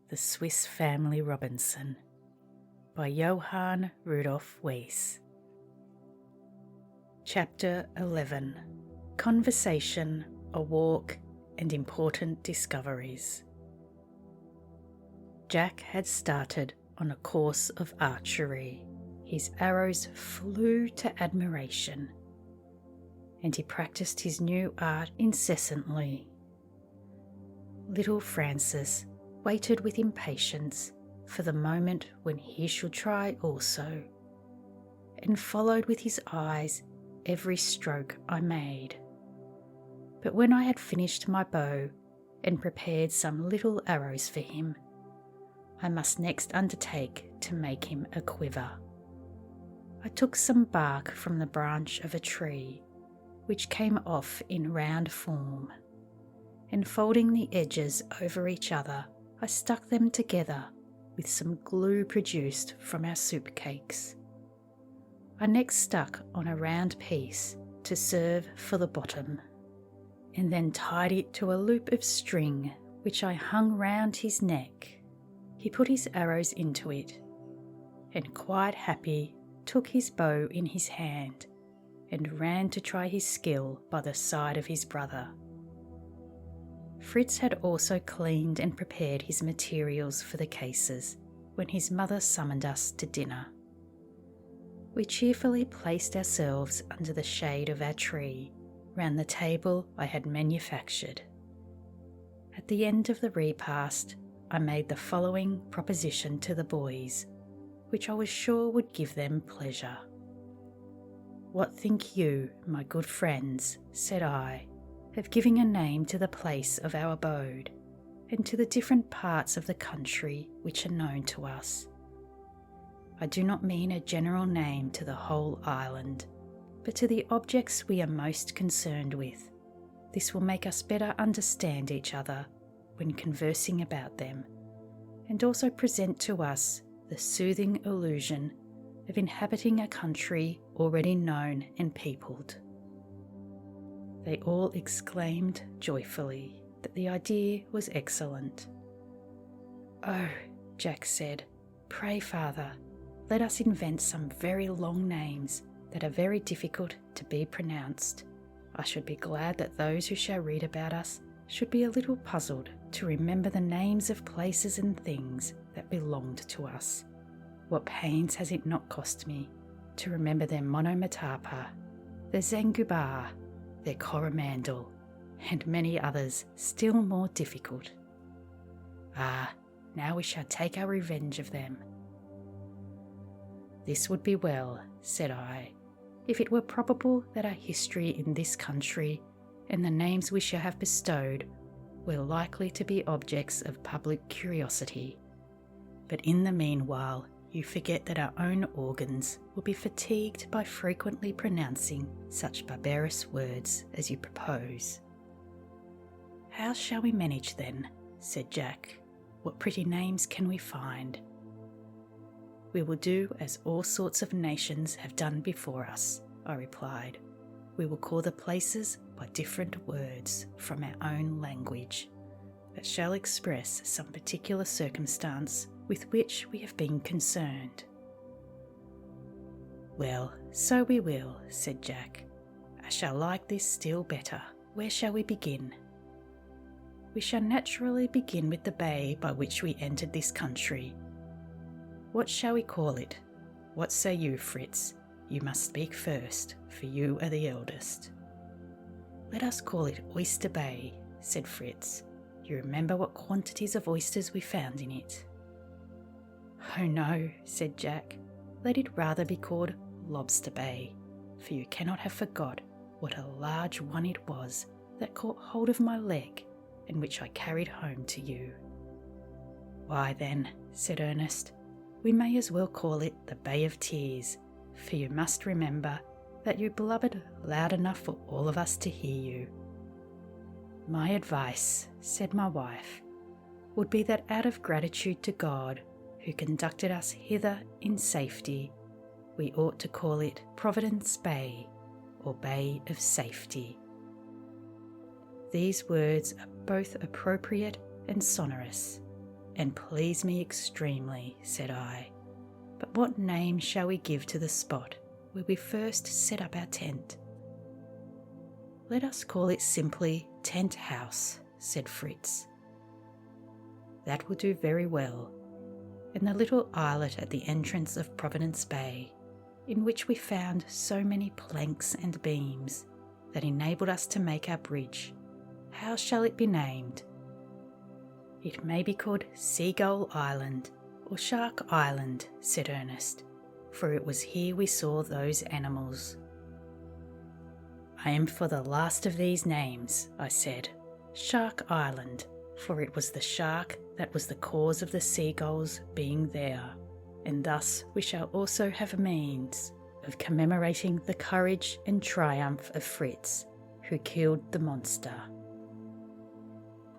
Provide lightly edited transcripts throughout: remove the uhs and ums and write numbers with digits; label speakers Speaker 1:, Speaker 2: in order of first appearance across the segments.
Speaker 1: The Swiss Family Robinson by Johann Rudolf Wyss. Chapter 11. Conversation, a Walk, and Important Discoveries. Jack had started on a course of archery. His arrows flew to admiration, and he practiced his new art incessantly. Little Francis waited with impatience for the moment when he should try also, and followed with his eyes every stroke I made. But when I had finished my bow and prepared some little arrows for him, I must next undertake to make him a quiver. I took some bark from the branch of a tree, which came off in round form, and folding the edges over each other, I stuck them together with some glue produced from our soup cakes. I next stuck on a round piece to serve for the bottom, and then tied it to a loop of string which I hung round his neck. He put his arrows into it, and quite happy took his bow in his hand and ran to try his skill by the side of his brother. Fritz had also cleaned and prepared his materials for the cases when his mother summoned us to dinner. We cheerfully placed ourselves under the shade of our tree round the table I had manufactured. At the end of the repast, I made the following proposition to the boys, which I was sure would give them pleasure. "What think you, my good friends," said I, "of giving a name to the place of our abode, and to the different parts of the country which are known to us? I do not mean a general name to the whole island, but to the objects we are most concerned with. This will make us better understand each other when conversing about them, and also present to us the soothing illusion of inhabiting a country already known and peopled." They all exclaimed joyfully that the idea was excellent. "Oh," Jack said, "pray, father, let us invent some very long names that are very difficult to be pronounced. I should be glad that those who shall read about us should be a little puzzled to remember the names of places and things that belonged to us. What pains has it not cost me to remember their monomatapa, their zangubar, their coromandel, and many others still more difficult. Ah, now we shall take our revenge of them." "This would be well," said I, "if it were probable that our history in this country and the names we shall have bestowed were likely to be objects of public curiosity. But in the meanwhile, you forget that our own organs will be fatigued by frequently pronouncing such barbarous words as you propose." "How shall we manage then?" said Jack. "What pretty names can we find?" "We will do as all sorts of nations have done before us," I replied. "We will call the places by different words from our own language that shall express some particular circumstance with which we have been concerned." "Well, so we will," said Jack. "I shall like this still better. Where shall we begin?" "We shall naturally begin with the bay by which we entered this country. What shall we call it? What say you, Fritz? You must speak first, for you are the eldest." "Let us call it Oyster Bay," said Fritz. "You remember what quantities of oysters we found in it." "Oh no," said Jack. "Let it rather be called Lobster Bay, for you cannot have forgot what a large one it was that caught hold of my leg and which I carried home to you." "Why then," said Ernest, "we may as well call it the Bay of Tears, for you must remember that you blubbered loud enough for all of us to hear you." "My advice," said my wife, "would be that out of gratitude to God, who conducted us hither in safety, we ought to call it Providence Bay, or Bay of Safety." These words are both appropriate and sonorous, and please me extremely, said I. But what name shall we give to the spot where we first set up our tent? Let us call it simply Tent House, said Fritz. That will do very well, and the little islet at the entrance of Providence Bay, in which we found so many planks and beams that enabled us to make our bridge, how shall it be named? It may be called Seagull Island or Shark Island, said Ernest, for it was here we saw those animals. I am for the last of these names, I said, Shark Island, for it was the shark that was the cause of the seagulls being there, and thus we shall also have a means of commemorating the courage and triumph of Fritz, who killed the monster.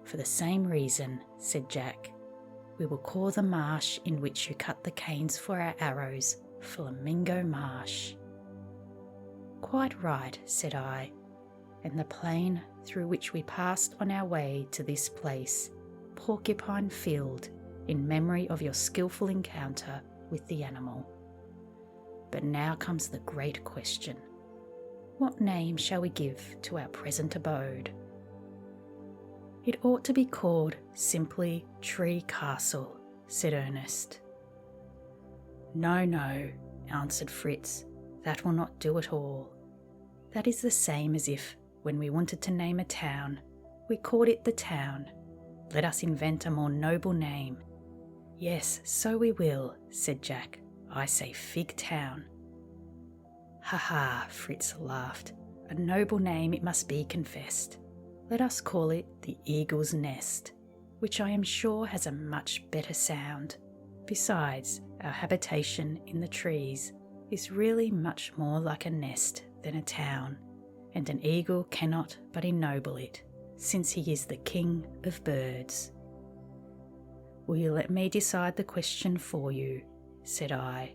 Speaker 1: For the same reason, said Jack, we will call the marsh in which you cut the canes for our arrows Flamingo Marsh. Quite right, said I, and the plain through which we passed on our way to this place, Porcupine Field, in memory of your skillful encounter with the animal. But now comes the great question. What name shall we give to our present abode? It ought to be called simply Tree Castle, said Ernest. No, no, answered Fritz, that will not do at all. That is the same as if, when we wanted to name a town, we called it the town. Let us invent a more noble name. Yes, so we will, said Jack. I say Fig Town. Ha ha, Fritz laughed. A noble name it must be confessed. Let us call it the Eagle's Nest, which I am sure has a much better sound. Besides, our habitation in the trees is really much more like a nest than a town, and an eagle cannot but ennoble it, since he is the king of birds. Will you let me decide the question for you? Said I.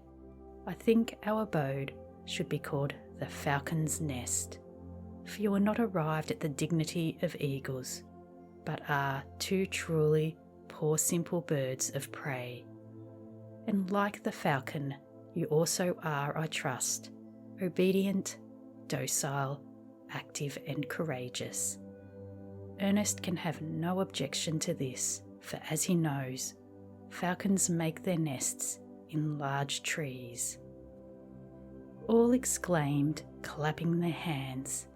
Speaker 1: I think our abode should be called the Falcon's Nest, for you are not arrived at the dignity of eagles, but are two truly poor simple birds of prey. And like the falcon, you also are, I trust, obedient, docile, active and courageous. Ernest can have no objection to this, for as he knows, falcons make their nests in large trees. All exclaimed, clapping their hands,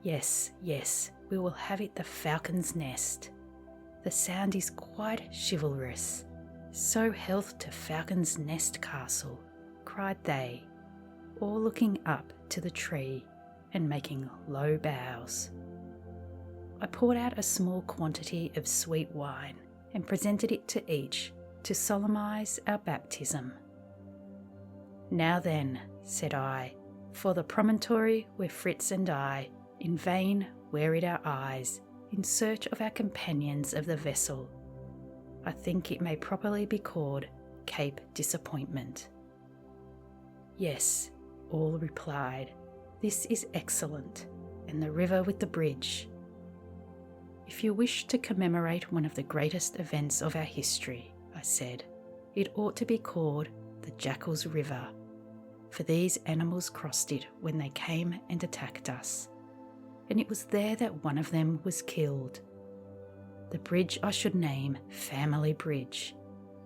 Speaker 1: Yes, yes, we will have it the Falcon's Nest. The sound is quite chivalrous. So health to Falcon's Nest Castle, cried they, all looking up to the tree and making low bows. I poured out a small quantity of sweet wine and presented it to each to solemnize our baptism. Now then, said I, for the promontory where Fritz and I in vain wearied our eyes in search of our companions of the vessel, I think it may properly be called Cape Disappointment. Yes, all replied, this is excellent, and the river with the bridge. If you wish to commemorate one of the greatest events of our history, I said, it ought to be called the Jackal's River, for these animals crossed it when they came and attacked us, and it was there that one of them was killed. The bridge I should name Family Bridge,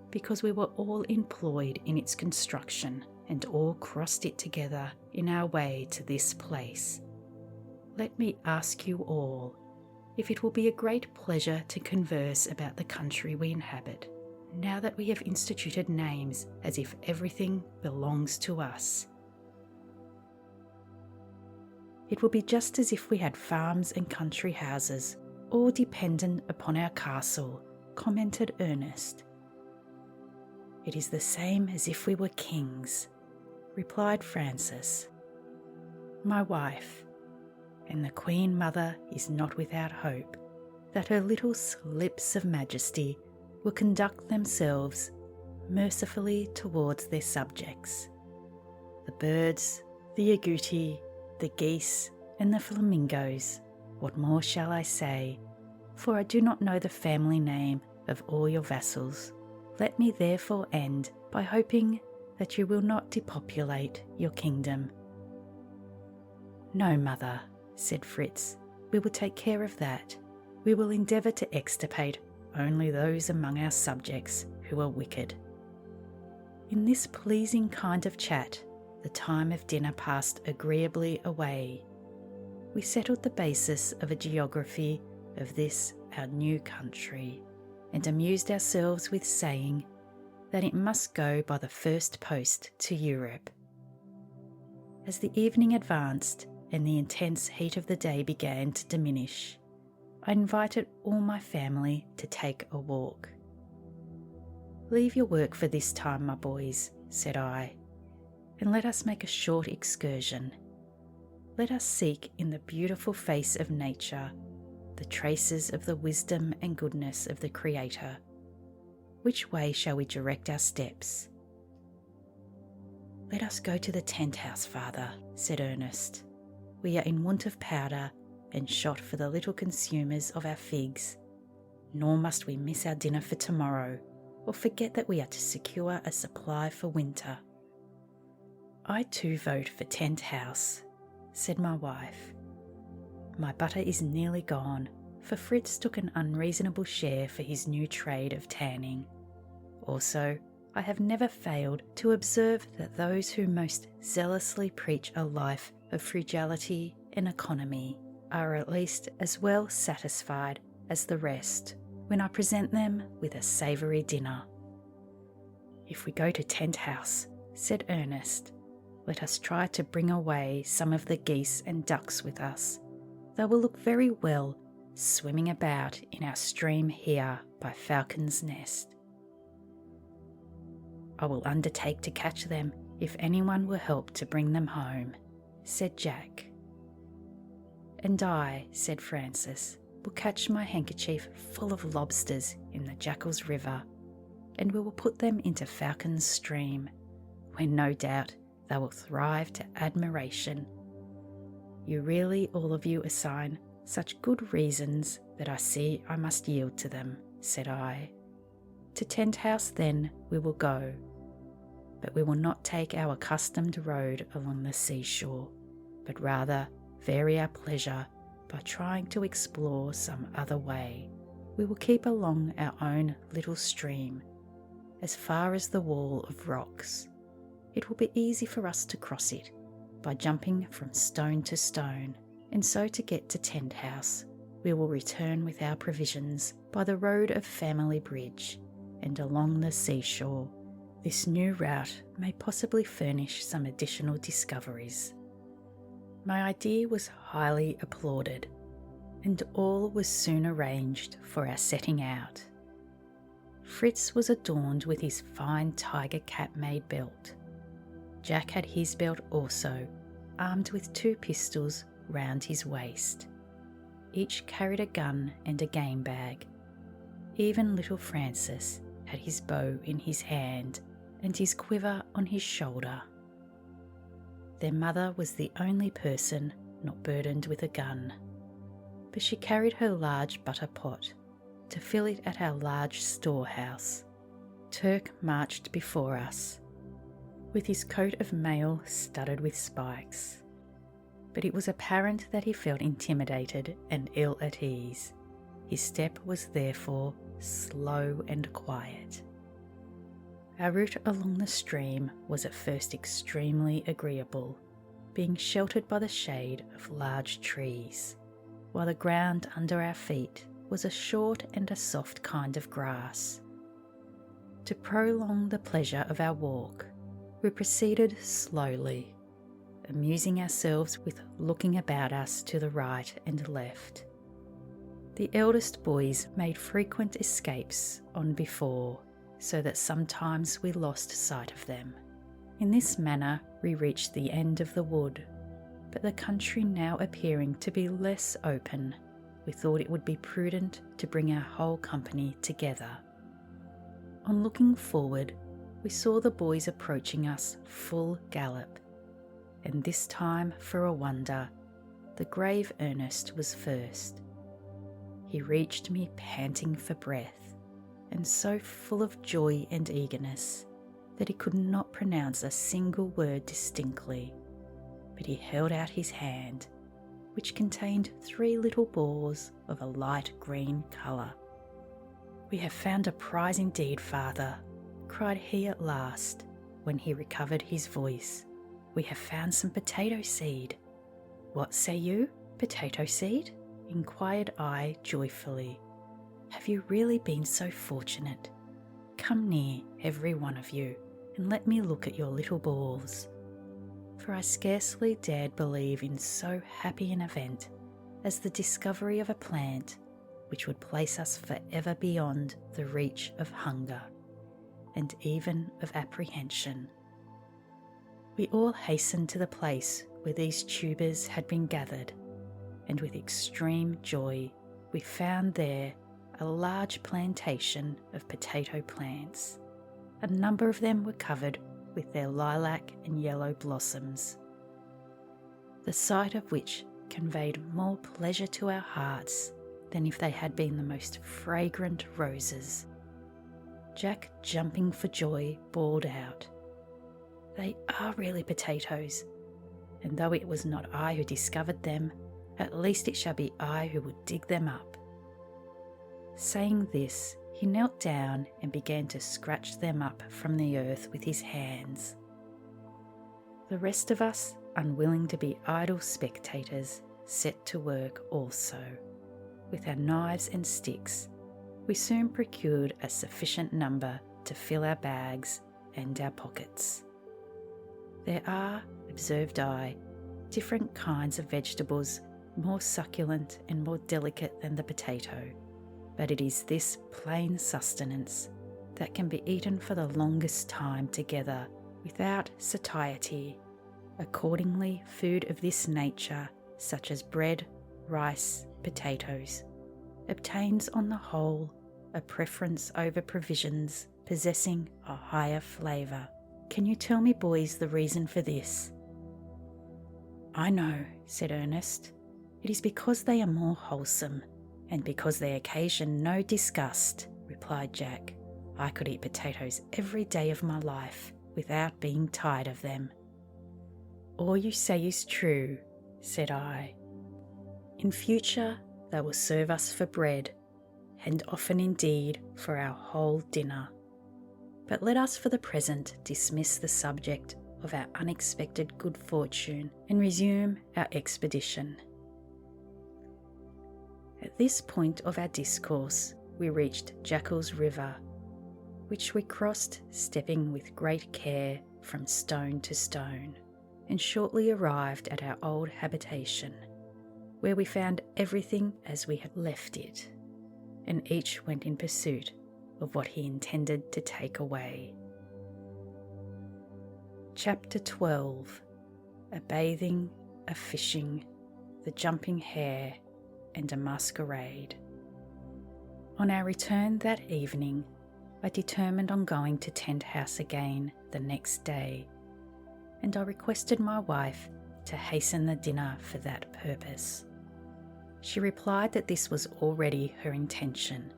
Speaker 1: because we were all employed in its construction and all crossed it together in our way to this place. Let me ask you all, if it will be a great pleasure to converse about the country we inhabit, now that we have instituted names as if everything belongs to us. It will be just as if we had farms and country houses, all dependent upon our castle, commented Ernest. It is the same as if we were kings, replied Frances. My wife, and the Queen Mother is not without hope that her little slips of majesty will conduct themselves mercifully towards their subjects. The birds, the agouti, the geese, and the flamingos, what more shall I say, for I do not know the family name of all your vassals. Let me therefore end by hoping that you will not depopulate your kingdom." "No, mother," said Fritz, "we will take care of that. We will endeavour to extirpate only those among our subjects who are wicked." In this pleasing kind of chat, the time of dinner passed agreeably away. We settled the basis of a geography of this our new country, and amused ourselves with saying that it must go by the first post to Europe. As the evening advanced and the intense heat of the day began to diminish, I invited all my family to take a walk. "Leave your work for this time, my boys," said I, "and let us make a short excursion. Let us seek in the beautiful face of nature the traces of the wisdom and goodness of the Creator. Which way shall we direct our steps?" "Let us go to the tent house, father," said Ernest. "We are in want of powder and shot for the little consumers of our figs, nor must we miss our dinner for tomorrow, or forget that we are to secure a supply for winter." "I too vote for tent house," said my wife. "My butter is nearly gone, for Fritz took an unreasonable share for his new trade of tanning. Also, I have never failed to observe that those who most zealously preach a life of frugality and economy are at least as well satisfied as the rest when I present them with a savoury dinner." "If we go to tent house," said Ernest, "let us try to bring away some of the geese and ducks with us. They will look very well swimming about in our stream here by Falcon's Nest." "I will undertake to catch them if anyone will help to bring them home," said Jack. "And I," said Francis, "will catch my handkerchief full of lobsters in the Jackal's River, and we will put them into Falcon's Stream, where no doubt they will thrive to admiration. You really all of you assign such good reasons that I see I must yield to them," said I. "To tent house then we will go, but we will not take our accustomed road along the seashore, but rather vary our pleasure by trying to explore some other way. We will keep along our own little stream, as far as the wall of rocks. It will be easy for us to cross it by jumping from stone to stone, and so to get to tent house we will return with our provisions by the road of Family Bridge and along the seashore. This new route may possibly furnish some additional discoveries." My idea was highly applauded, and all was soon arranged for our setting out. Fritz was adorned with his fine tiger cat-made belt. Jack had his belt also, armed with 2 pistols round his waist. Each carried a gun and a game bag. Even little Francis had his bow in his hand and his quiver on his shoulder. Their mother was the only person not burdened with a gun, but she carried her large butter pot to fill it at our large storehouse. Turk marched before us, with his coat of mail studded with spikes, but it was apparent that he felt intimidated and ill at ease. His step was therefore slow and quiet. Our route along the stream was at first extremely agreeable, being sheltered by the shade of large trees, while the ground under our feet was a short and a soft kind of grass. To prolong the pleasure of our walk, we proceeded slowly, amusing ourselves with looking about us to the right and left. The eldest boys made frequent escapes on before, so that sometimes we lost sight of them. In this manner we reached the end of the wood, but the country now appearing to be less open, we thought it would be prudent to bring our whole company together. On looking forward, we saw the boys approaching us full gallop, and this time, for a wonder, the grave Ernest was first. He reached me panting for breath, and so full of joy and eagerness that he could not pronounce a single word distinctly, but he held out his hand, which contained 3 little balls of a light green colour. "We have found a prize indeed, father," cried he at last, when he recovered his voice. "We have found some potato seed." "What say you? Potato seed?" inquired I joyfully. "Have you really been so fortunate? Come near, every one of you, and let me look at your little balls." For I scarcely dared believe in so happy an event as the discovery of a plant which would place us forever beyond the reach of hunger and even of apprehension. We all hastened to the place where these tubers had been gathered, and with extreme joy we found there a large plantation of potato plants. A number of them were covered with their lilac and yellow blossoms, the sight of which conveyed more pleasure to our hearts than if they had been the most fragrant roses. Jack, jumping for joy, bawled out, "They are really potatoes, and though it was not I who discovered them, at least it shall be I who will dig them up." Saying this, he knelt down and began to scratch them up from the earth with his hands. The rest of us, unwilling to be idle spectators, set to work also. With our knives and sticks, we soon procured a sufficient number to fill our bags and our pockets. There are, observed I, different kinds of vegetables more succulent and more delicate than the potato, but it is this plain sustenance that can be eaten for the longest time together without satiety. Accordingly, food of this nature, such as bread, rice, potatoes, obtains on the whole a preference over provisions possessing a higher flavour. Can you tell me, boys, the reason for this? "I know," said Ernest. "It is because they are more wholesome, and because they occasion no disgust," replied Jack. "I could eat potatoes every day of my life without being tired of them." "All you say is true," said I. "In future they will serve us for bread, and often indeed for our whole dinner. But let us for the present dismiss the subject of our unexpected good fortune and resume our expedition." At this point of our discourse we reached Jackal's River, which we crossed stepping with great care from stone to stone, and shortly arrived at our old habitation, where we found everything as we had left it, and each went in pursuit of what he intended to take away. Chapter 12. A bathing, a fishing, the jumping hare, and a masquerade. On our return that evening, I determined on going to Tent House again the next day, and I requested my wife to hasten the dinner for that purpose. She replied that this was already her intention,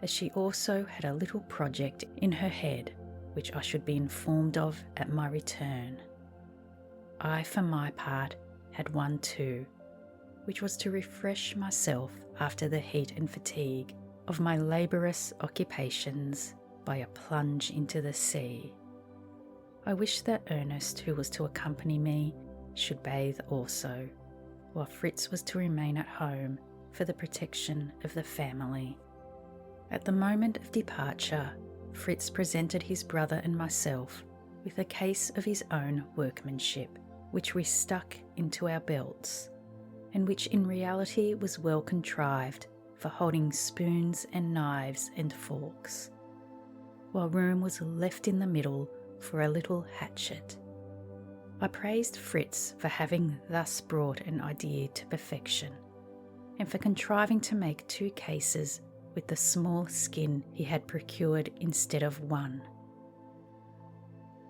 Speaker 1: as she also had a little project in her head which I should be informed of at my return. I, for my part, had one too, which was to refresh myself after the heat and fatigue of my laborious occupations by a plunge into the sea. I wished that Ernest, who was to accompany me, should bathe also, while Fritz was to remain at home for the protection of the family. At the moment of departure, Fritz presented his brother and myself with a case of his own workmanship, which we stuck into our belts, and which in reality was well contrived for holding spoons and knives and forks, while room was left in the middle for a little hatchet. I praised Fritz for having thus brought an idea to perfection, and for contriving to make 2 cases with the small skin he had procured instead of one.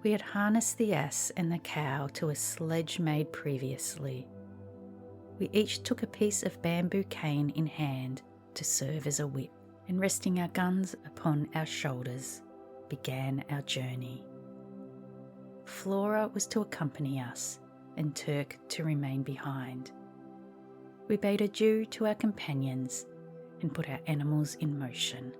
Speaker 1: We had harnessed the ass and the cow to a sledge made previously. We each took a piece of bamboo cane in hand to serve as a whip, and resting our guns upon our shoulders, began our journey. Flora was to accompany us, and Turk to remain behind. We bade adieu to our companions and put our animals in motion.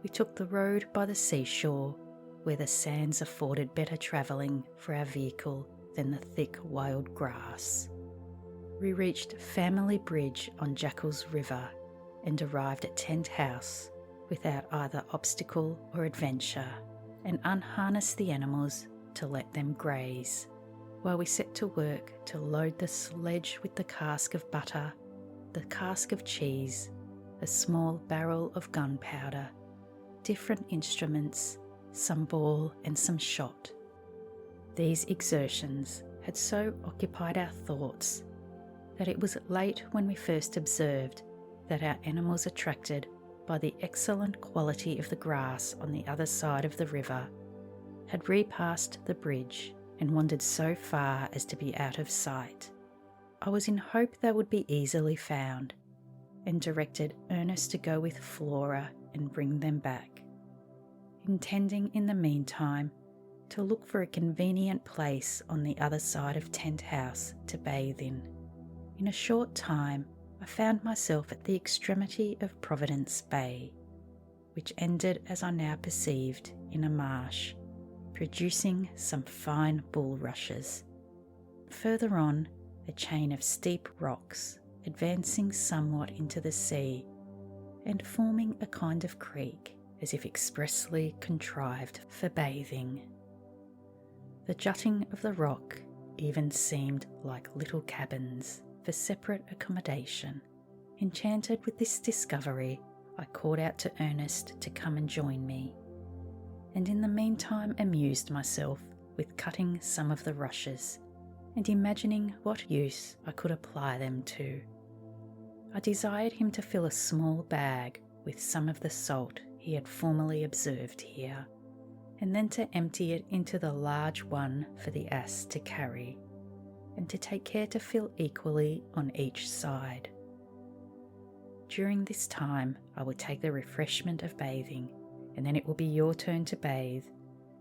Speaker 1: We took the road by the seashore, where the sands afforded better travelling for our vehicle than the thick wild grass. We reached Family Bridge on Jackal's River and arrived at Tent House without either obstacle or adventure, and unharnessed the animals to let them graze, while we set to work to load the sledge with the cask of butter, the cask of cheese, a small barrel of gunpowder, different instruments, some ball and some shot. These exertions had so occupied our thoughts that it was late when we first observed that our animals, attracted by the excellent quality of the grass on the other side of the river, had repassed the bridge and wandered so far as to be out of sight. I was in hope they would be easily found, and directed Ernest to go with Flora and bring them back, intending in the meantime to look for a convenient place on the other side of Tent House to bathe in. In a short time I found myself at the extremity of Providence Bay, which ended, as I now perceived, in a marsh, producing some fine bulrushes. Further on, a chain of steep rocks, advancing somewhat into the sea, and forming a kind of creek, as if expressly contrived for bathing. The jutting of the rock even seemed like little cabins for separate accommodation. Enchanted with this discovery, I called out to Ernest to come and join me, and in the meantime amused myself with cutting some of the rushes and imagining what use I could apply them to. I desired him to fill a small bag with some of the salt he had formerly observed here, and then to empty it into the large one for the ass to carry, and to take care to fill equally on each side. During this time I would take the refreshment of bathing, and then it will be your turn to bathe,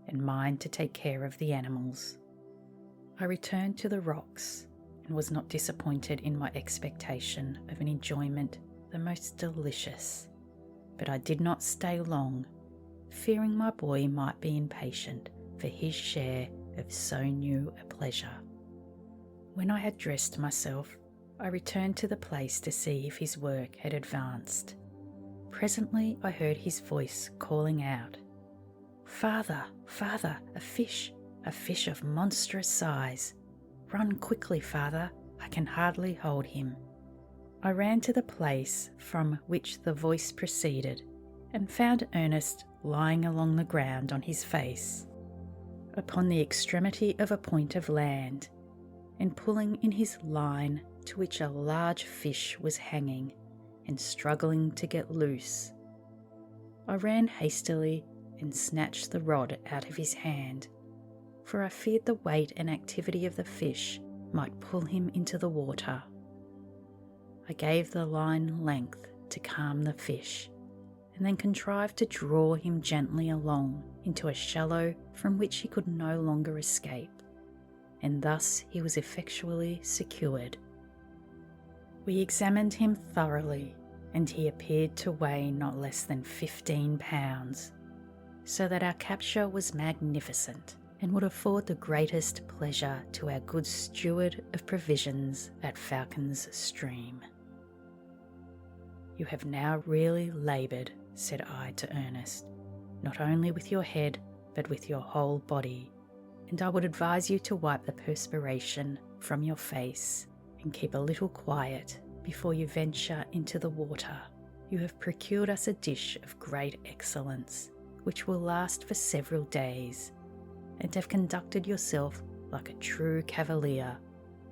Speaker 1: and mine to take care of the animals. I returned to the rocks, and was not disappointed in my expectation of an enjoyment the most delicious, but I did not stay long, fearing my boy might be impatient for his share of so new a pleasure. When I had dressed myself, I returned to the place to see if his work had advanced. Presently I heard his voice calling out, "Father, father, a fish of monstrous size. Run quickly, father, I can hardly hold him." I ran to the place from which the voice proceeded, and found Ernest lying along the ground on his face, upon the extremity of a point of land, and pulling in his line, to which a large fish was hanging and struggling to get loose. I ran hastily and snatched the rod out of his hand, for I feared the weight and activity of the fish might pull him into the water. I gave the line length to calm the fish, and then contrived to draw him gently along into a shallow from which he could no longer escape, and thus he was effectually secured. We examined him thoroughly, and he appeared to weigh not less than 15 pounds, so that our capture was magnificent, and would afford the greatest pleasure to our good steward of provisions at Falcon's Stream. "You have now really laboured," said I to Ernest, "not only with your head, but with your whole body, and I would advise you to wipe the perspiration from your face, and keep a little quiet before you venture into the water. You have procured us a dish of great excellence, which will last for several days, and have conducted yourself like a true cavalier,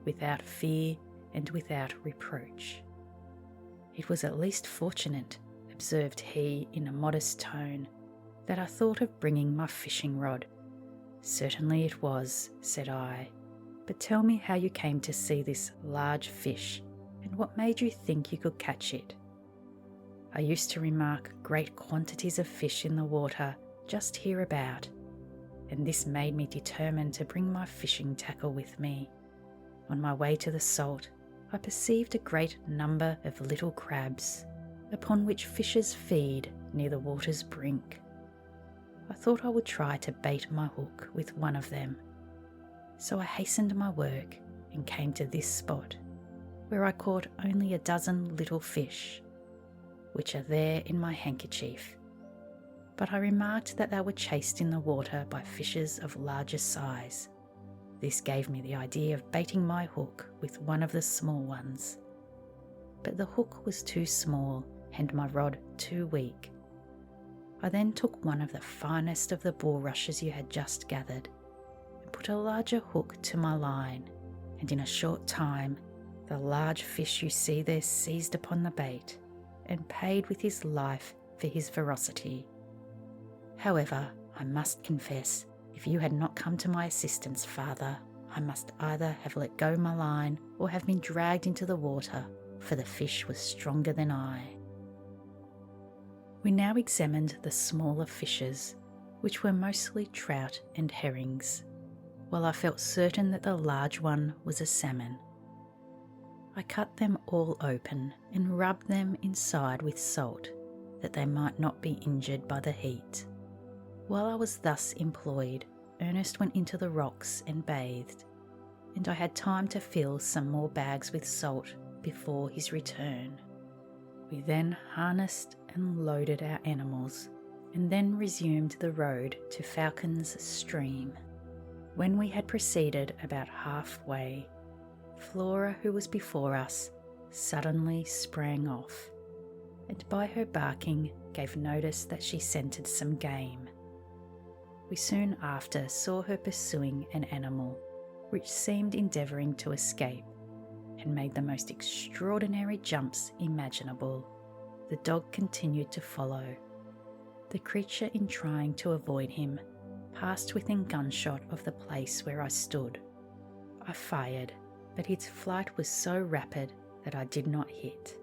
Speaker 1: without fear and without reproach." "It was at least fortunate," observed he in a modest tone, "that I thought of bringing my fishing rod." "Certainly it was," said I, "but tell me how you came to see this large fish, and what made you think you could catch it." I used to remark great quantities of fish in the water just hereabout, and this made me determined to bring my fishing tackle with me. On my way to the salt, I perceived a great number of little crabs, upon which fishes feed near the water's brink. I thought I would try to bait my hook with one of them, so I hastened my work and came to this spot, where I caught only a dozen little fish, which are there in my handkerchief, but I remarked that they were chased in the water by fishes of larger size. This gave me the idea of baiting my hook with one of the small ones, but the hook was too small and my rod too weak. I then took one of the finest of the bulrushes you had just gathered and put a larger hook to my line, and in a short time the large fish you see there seized upon the bait and paid with his life for his ferocity. However, I must confess, if you had not come to my assistance, Father, I must either have let go my line or have been dragged into the water, for the fish was stronger than I. We now examined the smaller fishes, which were mostly trout and herrings, while I felt certain that the large one was a salmon. I cut them all open and rubbed them inside with salt, that they might not be injured by the heat. While I was thus employed, Ernest went into the rocks and bathed, and I had time to fill some more bags with salt before his return. We then harnessed and loaded our animals, and then resumed the road to Falcon's Stream. When we had proceeded about halfway, Flora, who was before us, suddenly sprang off, and by her barking gave notice that she scented some game. We soon after saw her pursuing an animal, which seemed endeavouring to escape, and made the most extraordinary jumps imaginable. The dog continued to follow. The creature, in trying to avoid him, passed within gunshot of the place where I stood. I fired, but its flight was so rapid that I did not hit.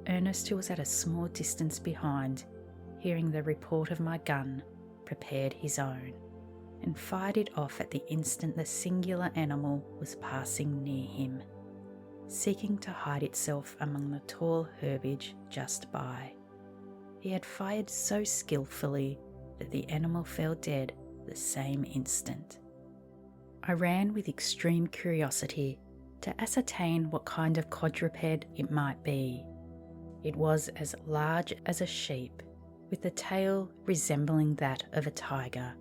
Speaker 1: Ernest, who was at a small distance behind, hearing the report of my gun, prepared his own, and fired it off at the instant the singular animal was passing near him, seeking to hide itself among the tall herbage just by. He had fired so skillfully that the animal fell dead the same instant. I ran with extreme curiosity to ascertain what kind of quadruped it might be. It was as large as a sheep, with the tail resembling that of a tiger,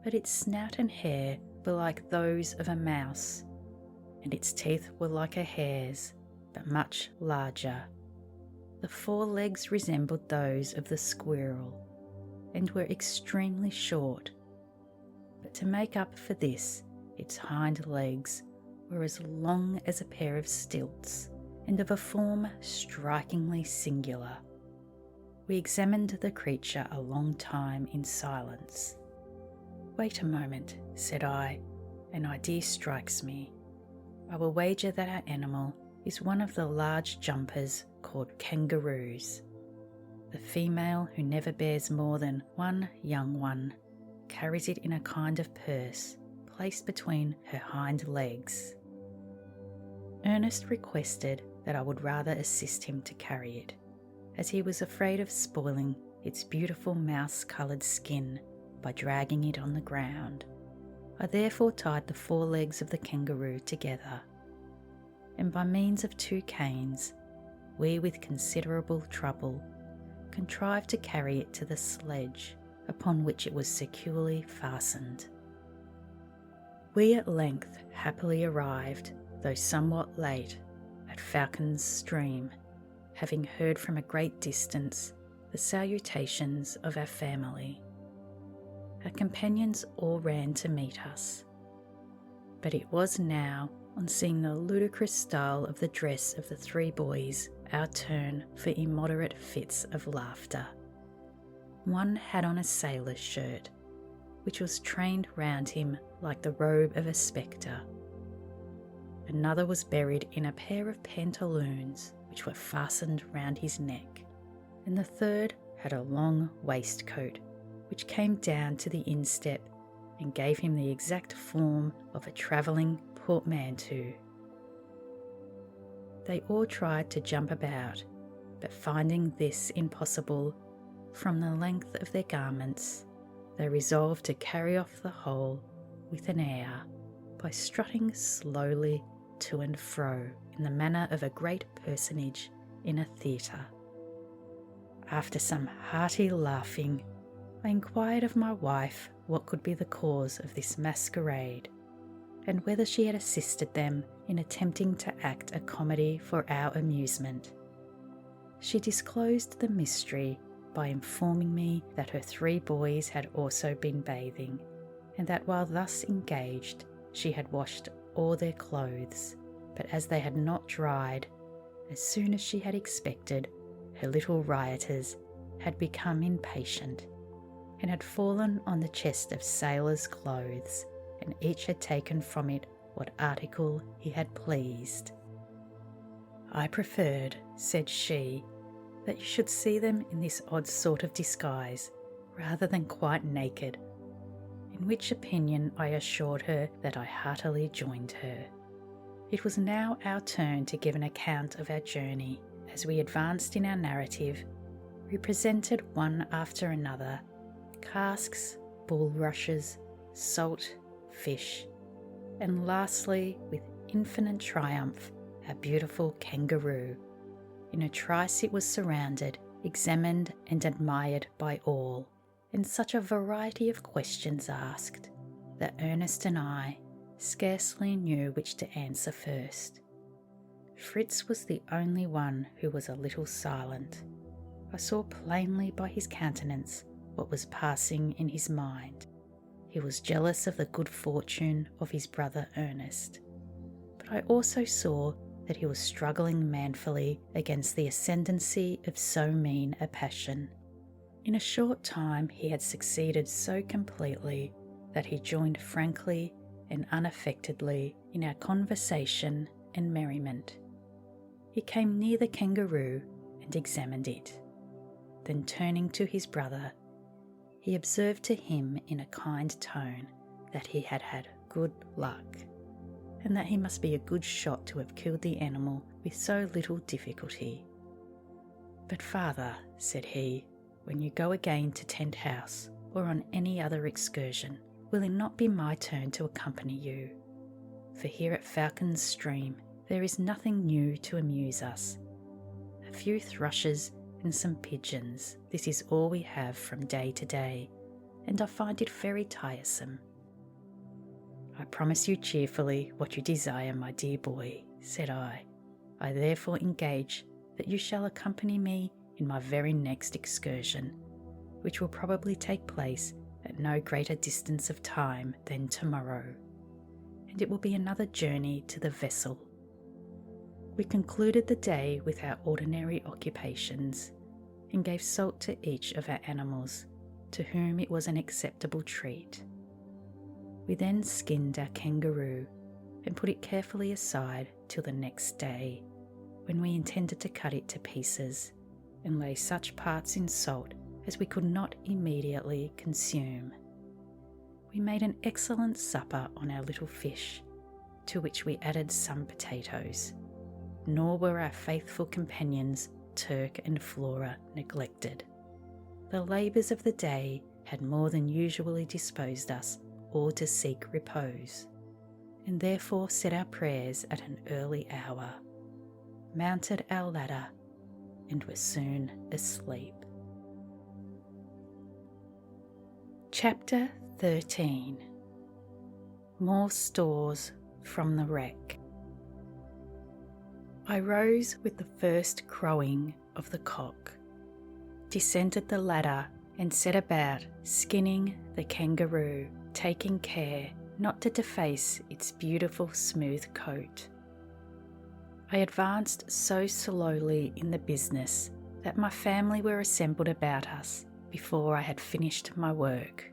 Speaker 1: but its snout and hair were like those of a mouse, and its teeth were like a hare's, but much larger. The forelegs resembled those of the squirrel, and were extremely short, but to make up for this, its hind legs were as long as a pair of stilts, and of a form strikingly singular. We examined the creature a long time in silence. "Wait a moment," said I, "an idea strikes me. I will wager that our animal is one of the large jumpers called kangaroos. The female, who never bears more than one young one, carries it in a kind of purse placed between her hind legs." Ernest requested that I would rather assist him to carry it, as he was afraid of spoiling its beautiful mouse-coloured skin by dragging it on the ground. I therefore tied the forelegs of the kangaroo together, and by means of 2 canes, we with considerable trouble contrived to carry it to the sledge upon which it was securely fastened. We at length happily arrived, though somewhat late, at Falcon's Stream, having heard from a great distance the salutations of our family. Our companions all ran to meet us, but it was now, on seeing the ludicrous style of the dress of the 3 boys, our turn for immoderate fits of laughter. One had on a sailor's shirt, which was trained round him like the robe of a spectre. Another was buried in a pair of pantaloons which were fastened round his neck. and the third had a long waistcoat which came down to the instep and gave him the exact form of a travelling portmanteau. They all tried to jump about, but finding this impossible from the length of their garments, they resolved to carry off the whole with an air by strutting slowly to and fro in the manner of a great personage in a theatre. After some hearty laughing, I inquired of my wife what could be the cause of this masquerade, and whether she had assisted them in attempting to act a comedy for our amusement. She disclosed the mystery by informing me that her 3 boys had also been bathing, and that while thus engaged she had washed all their clothes, but as they had not dried, as soon as she had expected, her little rioters had become impatient, and had fallen on the chest of sailors' clothes, and each had taken from it what article he had pleased. I preferred, said she, that you should see them in this odd sort of disguise, rather than quite naked, in which opinion I assured her that I heartily joined her. It was now our turn to give an account of our journey. As we advanced in our narrative, we presented one after another casks, bulrushes, salt, fish, and lastly, with infinite triumph, our beautiful kangaroo. In a trice it was surrounded, examined and admired by all, and such a variety of questions asked, that Ernest and I scarcely knew which to answer first. Fritz was the only one who was a little silent. I saw plainly by his countenance what was passing in his mind. He was jealous of the good fortune of his brother Ernest, but I also saw that he was struggling manfully against the ascendancy of so mean a passion. In a short time he had succeeded so completely that he joined frankly and unaffectedly in our conversation and merriment. He came near the kangaroo and examined it. Then turning to his brother, he observed to him in a kind tone that he had had good luck, and that he must be a good shot to have killed the animal with so little difficulty. "But father," said he, "when you go again to Tent House, or on any other excursion, will it not be my turn to accompany you? For here at Falcon's Stream there is nothing new to amuse us. A few thrushes and some pigeons, this is all we have from day to day, and I find it very tiresome." "I promise you cheerfully what you desire, my dear boy," said I. "I therefore engage that you shall accompany me in my very next excursion, which will probably take place at no greater distance of time than tomorrow, and it will be another journey to the vessel." We concluded the day with our ordinary occupations, and gave salt to each of our animals, to whom it was an acceptable treat. We then skinned our kangaroo, and put it carefully aside till the next day, when we intended to cut it to pieces, and lay such parts in salt as we could not immediately consume. We made an excellent supper on our little fish, to which we added some potatoes, nor were our faithful companions Turk and Flora neglected. The labours of the day had more than usually disposed us all to seek repose, and therefore said our prayers at an early hour, mounted our ladder, and were soon asleep. Chapter 13. More stores from the wreck. I rose with the first crowing of the cock, descended the ladder, and set about skinning the kangaroo, taking care not to deface its beautiful smooth coat. I advanced so slowly in the business that my family were assembled about us before I had finished my work.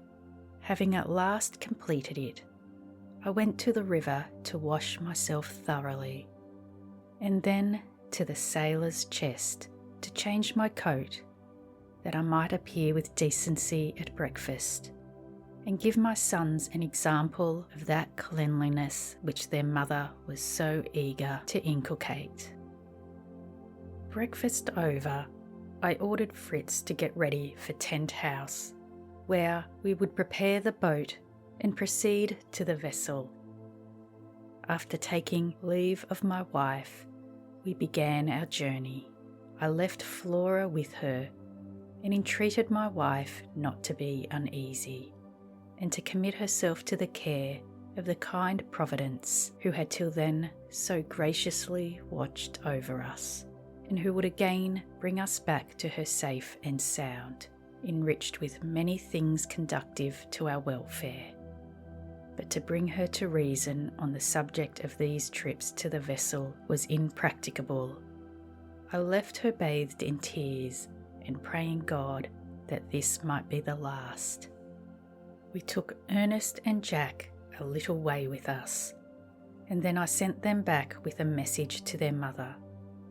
Speaker 1: Having at last completed it, I went to the river to wash myself thoroughly, and then to the sailor's chest to change my coat that I might appear with decency at breakfast, and give my sons an example of that cleanliness which their mother was so eager to inculcate. Breakfast over, I ordered Fritz to get ready for Tent House, where we would prepare the boat and proceed to the vessel. After taking leave of my wife, we began our journey. I left Flora with her and entreated my wife not to be uneasy and to commit herself to the care of the kind Providence who had till then so graciously watched over us, and who would again bring us back to her safe and sound, enriched with many things conducive to our welfare. But to bring her to reason on the subject of these trips to the vessel was impracticable. I left her bathed in tears and praying God that this might be the last. We took Ernest and Jack a little way with us, and then I sent them back with a message to their mother,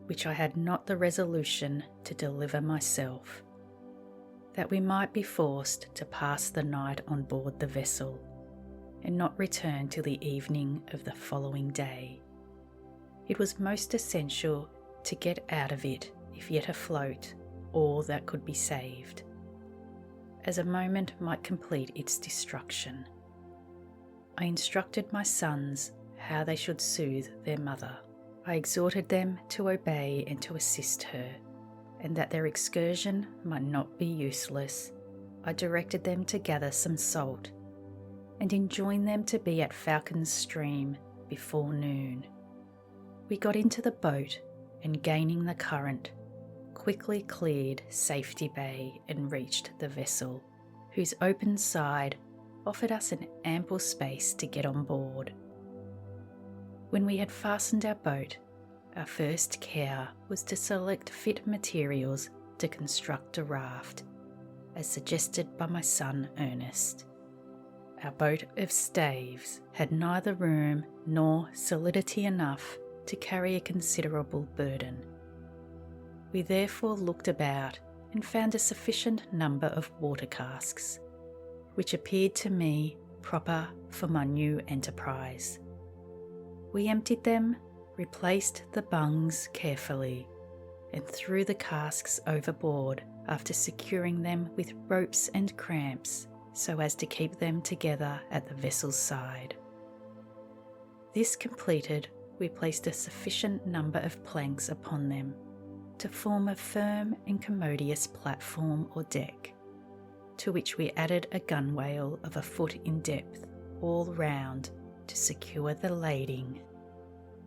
Speaker 1: which I had not the resolution to deliver myself, that we might be forced to pass the night on board the vessel, and not return till the evening of the following day. It was most essential to get out of it, if yet afloat, all that could be saved, as a moment might complete its destruction. I instructed my sons how they should soothe their mother. I exhorted them to obey and to assist her, and that their excursion might not be useless, I directed them to gather some salt, and enjoined them to be at Falcon's Stream before noon. We got into the boat, and gaining the current, quickly cleared Safety Bay and reached the vessel, whose open side offered us an ample space to get on board. When we had fastened our boat, our first care was to select fit materials to construct a raft, as suggested by my son Ernest. Our boat of staves had neither room nor solidity enough to carry a considerable burden. We therefore looked about and found a sufficient number of water casks, which appeared to me proper for my new enterprise. We emptied them, replaced the bungs carefully, and threw the casks overboard after securing them with ropes and cramps so as to keep them together at the vessel's side. This completed, we placed a sufficient number of planks upon them to form a firm and commodious platform or deck, to which we added a gunwale of a foot in depth all round to secure the lading.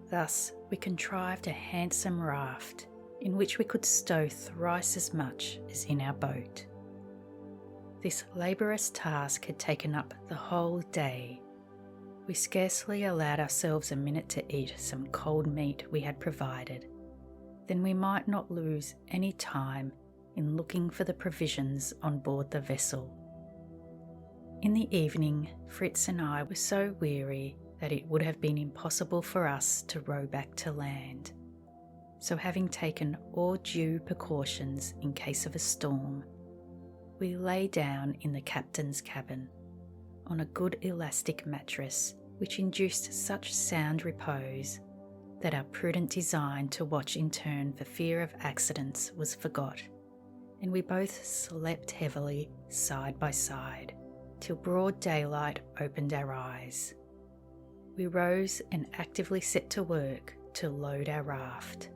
Speaker 1: Thus we contrived a handsome raft in which we could stow thrice as much as in our boat. This laborious task had taken up the whole day. We scarcely allowed ourselves a minute to eat some cold meat we had provided. Then we might not lose any time in looking for the provisions on board the vessel. In the evening, Fritz and I were so weary that it would have been impossible for us to row back to land. So having taken all due precautions in case of a storm, we lay down in the captain's cabin on a good elastic mattress which induced such sound repose that our prudent design to watch in turn for fear of accidents was forgot, and we both slept heavily side by side till broad daylight opened our eyes. We rose and actively set to work to load our raft.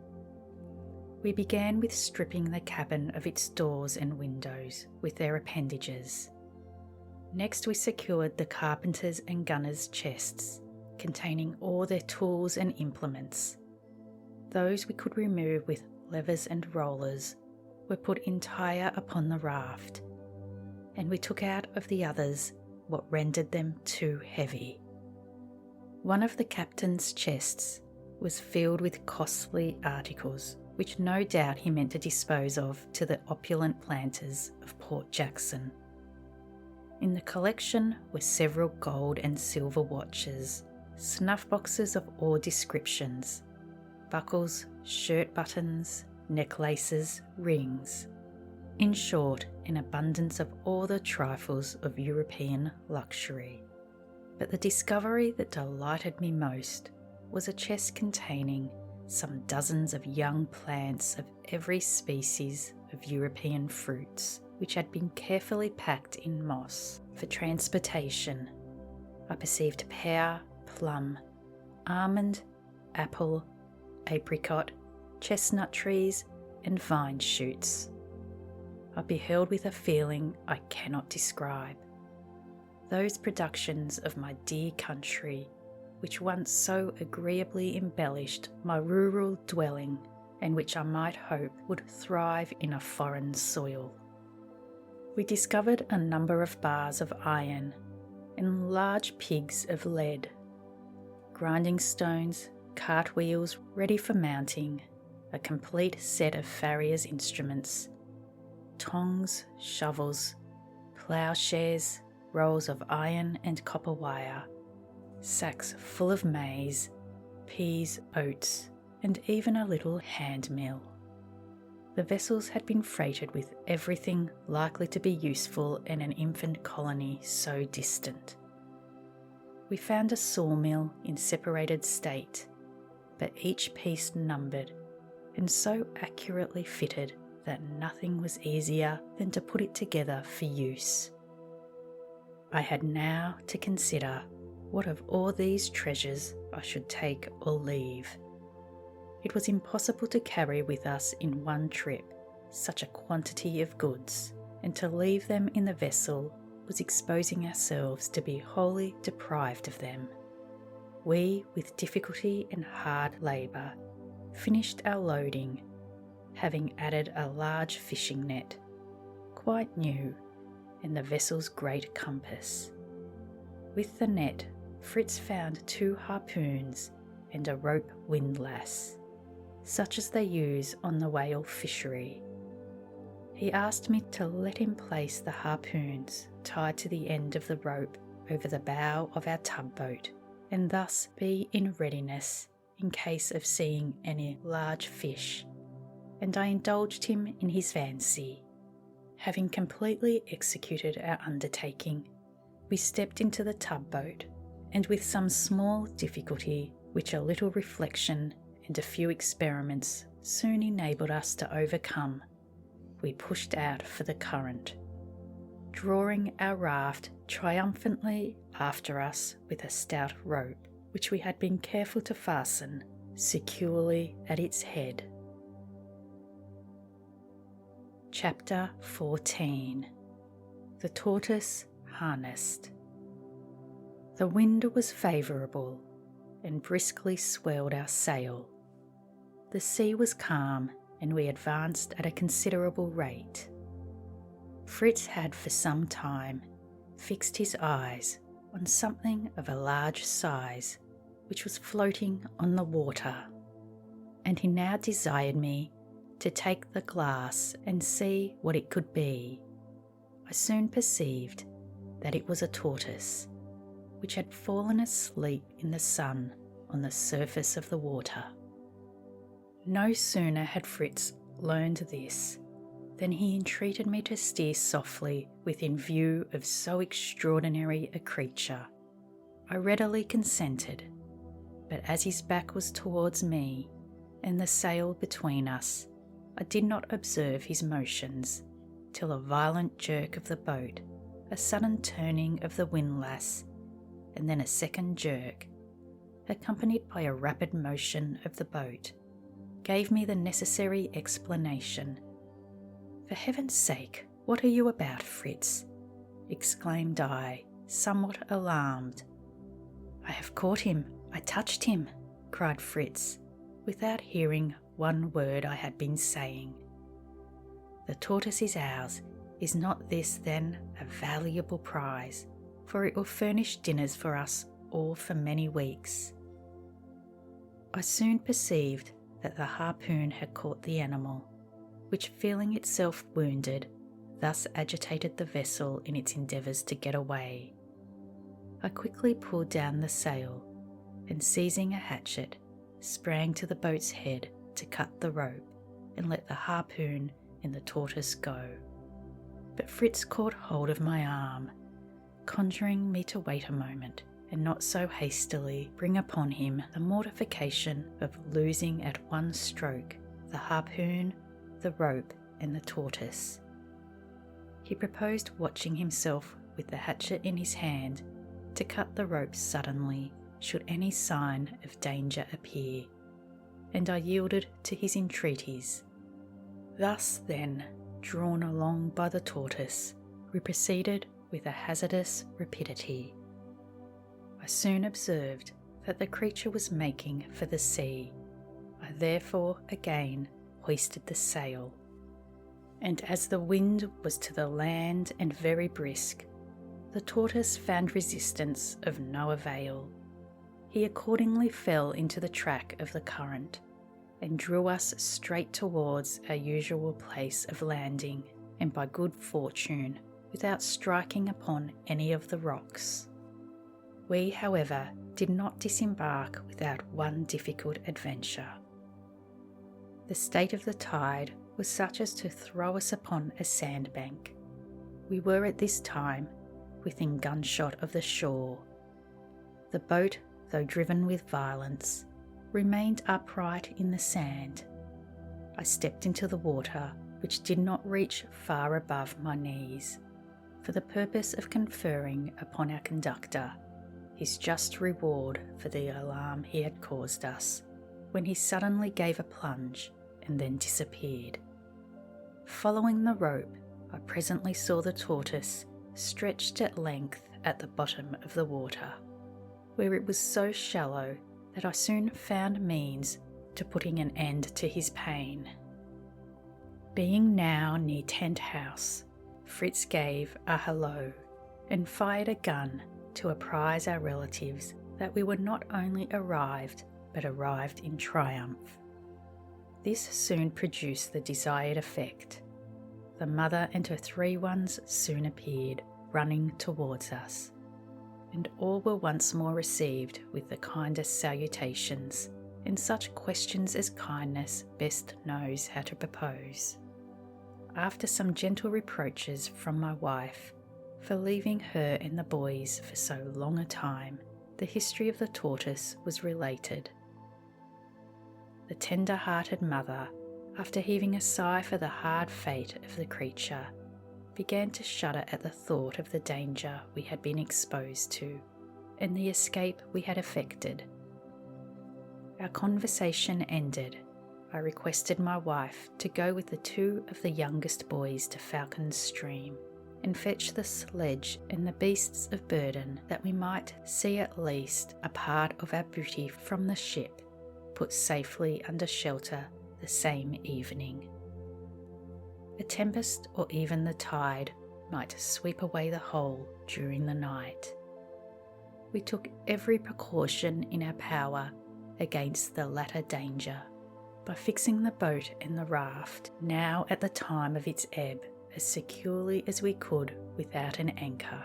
Speaker 1: We began with stripping the cabin of its doors and windows with their appendages. Next we secured the carpenters' and gunners' chests, containing all their tools and implements. Those we could remove with levers and rollers were put entire upon the raft, and we took out of the others what rendered them too heavy. One of the captain's chests was filled with costly articles, which no doubt he meant to dispose of to the opulent planters of Port Jackson. In the collection were several gold and silver watches, snuff boxes of all descriptions, buckles, shirt buttons, necklaces, rings, In short, an abundance of all the trifles of European luxury. But the discovery that delighted me most was a chest containing some dozens of young plants of every species of European fruits, which had been carefully packed in moss for transportation. I perceived pear, plum, almond, apple, apricot, chestnut trees, and vine shoots. I beheld with a feeling I cannot describe those productions of my dear country which once so agreeably embellished my rural dwelling, and which I might hope would thrive in a foreign soil. We discovered a number of bars of iron and large pigs of lead, grinding stones, cartwheels ready for mounting, a complete set of farrier's instruments, tongs, shovels, ploughshares, rolls of iron and copper wire, sacks full of maize, peas, oats, and even a little hand mill. The vessels had been freighted with everything likely to be useful in an infant colony so distant. We found a sawmill in separated state, but each piece numbered and so accurately fitted that nothing was easier than to put it together for use. I had now to consider what of all these treasures I should take or leave. It was impossible to carry with us in one trip such a quantity of goods, and to leave them in the vessel was exposing ourselves to be wholly deprived of them. We, with difficulty and hard labour, finished our loading, having added a large fishing net, quite new, and the vessel's great compass. With the net, Fritz found 2 harpoons and a rope windlass, such as they use on the whale fishery. He asked me to let him place the harpoons tied to the end of the rope over the bow of our tugboat, and thus be in readiness in case of seeing any large fish, and I indulged him in his fancy. Having completely executed our undertaking, we stepped into the tugboat, and with some small difficulty, which a little reflection and a few experiments soon enabled us to overcome, we pushed out for the current, drawing our raft triumphantly after us with a stout rope, which we had been careful to fasten securely at its head. Chapter 14. The Tortoise Harnessed. The wind was favourable, and briskly swelled our sail. The sea was calm, and we advanced at a considerable rate. Fritz had for some time fixed his eyes on something of a large size which was floating on the water, and he now desired me to take the glass and see what it could be. I soon perceived that it was a tortoise, which had fallen asleep in the sun on the surface of the water. No sooner had Fritz learned this than he entreated me to steer softly within view of so extraordinary a creature. I readily consented, but as his back was towards me and the sail between us, I did not observe his motions till a violent jerk of the boat, a sudden turning of the windlass, and then a second jerk, accompanied by a rapid motion of the boat, gave me the necessary explanation. "For heaven's sake, what are you about, Fritz?" exclaimed I, somewhat alarmed. "I have caught him, I touched him," cried Fritz, without hearing one word I had been saying. "The tortoise is ours. Is not this, then, a valuable prize? For it will furnish dinners for us all for many weeks." I soon perceived that the harpoon had caught the animal, which, feeling itself wounded, thus agitated the vessel in its endeavours to get away. I quickly pulled down the sail, and seizing a hatchet, sprang to the boat's head to cut the rope and let the harpoon and the tortoise go. but Fritz caught hold of my arm, conjuring me to wait a moment and not so hastily bring upon him the mortification of losing at one stroke the harpoon, the rope, and the tortoise. He proposed watching himself with the hatchet in his hand to cut the rope suddenly should any sign of danger appear, and I yielded to his entreaties. Thus then, drawn along by the tortoise, we proceeded with a hazardous rapidity. I soon observed that the creature was making for the sea. I therefore again hoisted the sail, and as the wind was to the land and very brisk, the tortoise found resistance of no avail. He accordingly fell into the track of the current, and drew us straight towards our usual place of landing, and by good fortune, without striking upon any of the rocks. We, however, did not disembark without one difficult adventure. The state of the tide was such as to throw us upon a sandbank. We were at this time within gunshot of the shore. The boat, though driven with violence, remained upright in the sand. I stepped into the water, which did not reach far above my knees, for the purpose of conferring upon our conductor his just reward for the alarm he had caused us, when he suddenly gave a plunge and then disappeared. Following the rope, I presently saw the tortoise stretched at length at the bottom of the water, where it was so shallow that I soon found means to putting an end to his pain. Being now near Tent House, Fritz gave a hallo and fired a gun to apprise our relatives that we were not only arrived, but arrived in triumph. This soon produced the desired effect. The mother and her 3 ones soon appeared, running towards us, and all were once more received with the kindest salutations, and such questions as kindness best knows how to propose. After some gentle reproaches from my wife for leaving her and the boys for so long a time, the history of the tortoise was related. The tender-hearted mother, after heaving a sigh for the hard fate of the creature, began to shudder at the thought of the danger we had been exposed to, and the escape we had effected. Our conversation ended. I requested my wife to go with the 2 of the youngest boys to Falcon's Stream, and fetch the sledge and the beasts of burden, that we might see at least a part of our booty from the ship, put safely under shelter the same evening. A tempest or even the tide might sweep away the whole during the night. We took every precaution in our power against the latter danger, by fixing the boat and the raft, now at the time of its ebb, as securely as we could without an anchor.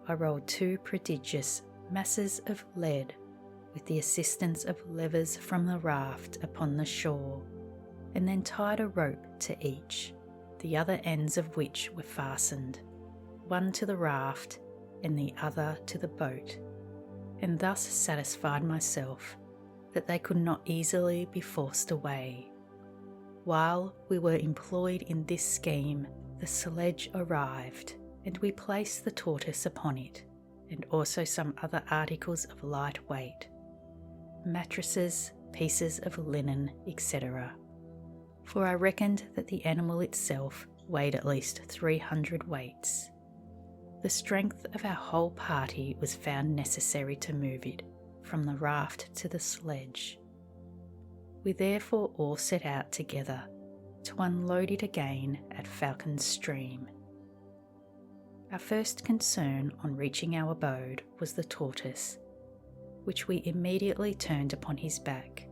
Speaker 1: I rolled 2 prodigious masses of lead with the assistance of levers from the raft upon the shore, and then tied a rope to each, the other ends of which were fastened, one to the raft and the other to the boat, and thus satisfied myself that they could not easily be forced away. While we were employed in this scheme, the sledge arrived, and we placed the tortoise upon it, and also some other articles of light weight, mattresses, pieces of linen, etc., for I reckoned that the animal itself weighed at least 300 weights. The strength of our whole party was found necessary to move it from the raft to the sledge. We therefore all set out together to unload it again at Falcon's Stream. Our first concern on reaching our abode was the tortoise, which we immediately turned upon his back.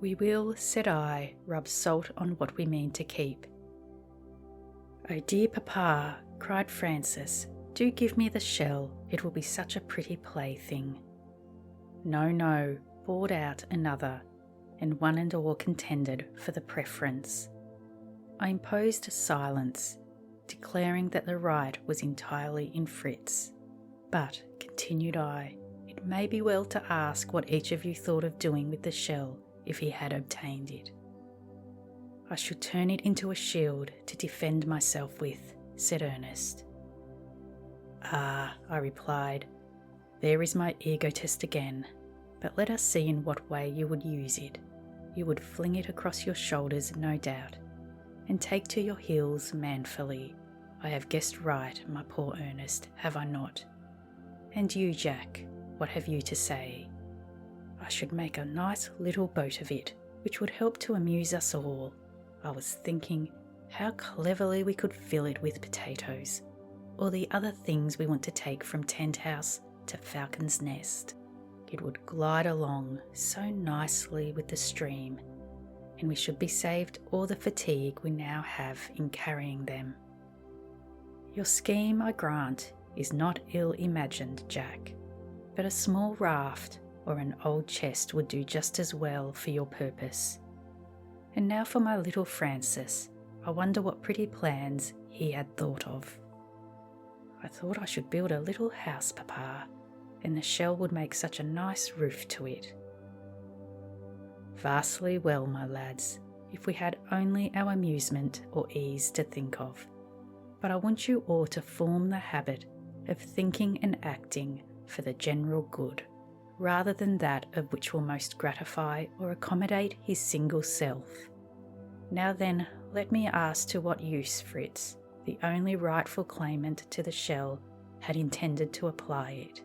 Speaker 1: "We will," said I, "rub salt on what we mean to keep." "Oh dear papa," cried Francis, "do give me the shell, it will be such a pretty plaything." "No, no," bawled out another, and one and all contended for the preference. I imposed silence, declaring that the right was entirely in Fritz. But, continued I, it may be well to ask what each of you thought of doing with the shell if he had obtained it. I should turn it into a shield to defend myself with, said Ernest. Ah, I replied, there is my egotist again, but let us see in what way you would use it. You would fling it across your shoulders, no doubt, and take to your heels manfully. I have guessed right, my poor Ernest, have I not? And you, Jack, what have you to say? I should make a nice little boat of it, which would help to amuse us all. I was thinking how cleverly we could fill it with potatoes, or the other things we want to take from tent house to Falcon's Nest. It would glide along so nicely with the stream, and we should be saved all the fatigue we now have in carrying them. Your scheme, I grant, is not ill-imagined, Jack, but a small raft or an old chest would do just as well for your purpose. And now for my little Francis, I wonder what pretty plans he had thought of. I thought I should build a little house, Papa, and the shell would make such a nice roof to it. Vastly well, my lads, if we had only our amusement or ease to think of. But I want you all to form the habit of thinking and acting for the general good, rather than that of which will most gratify or accommodate his single self. Now then, let me ask to what use Fritz, the only rightful claimant to the shell, had intended to apply it.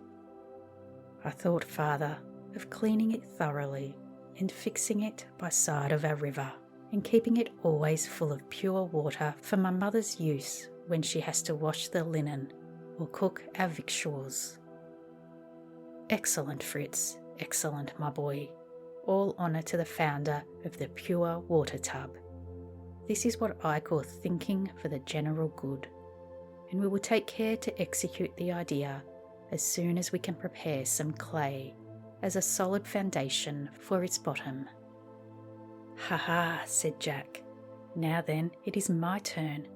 Speaker 1: I thought, Father, of cleaning it thoroughly and fixing it by side of our river, and keeping it always full of pure water for my mother's use when she has to wash the linen or cook our victuals. Excellent, Fritz, excellent, my boy. All honour to the founder of the pure water tub. This is what I call thinking for the general good, and we will take care to execute the idea as soon as we can prepare some clay as a solid foundation for its bottom. Ha ha, said Jack. Now then, it is my turn,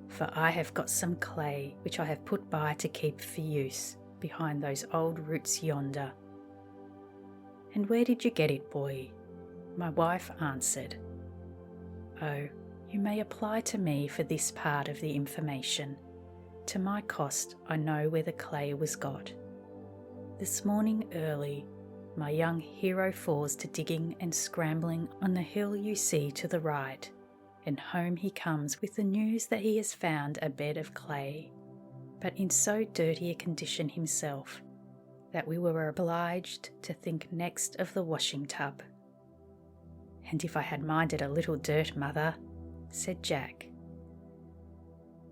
Speaker 1: for I have got some clay which I have put by to keep for use behind those old roots yonder. And where did you get it, boy? My wife answered. Oh, you may apply to me for this part of the information. To my cost, I know where the clay was got. This morning early, my young hero falls to digging and scrambling on the hill you see to the right, and home he comes with the news that he has found a bed of clay, but in so dirty a condition himself that we were obliged to think next of the washing tub. And if I had minded a little dirt, mother, said Jack,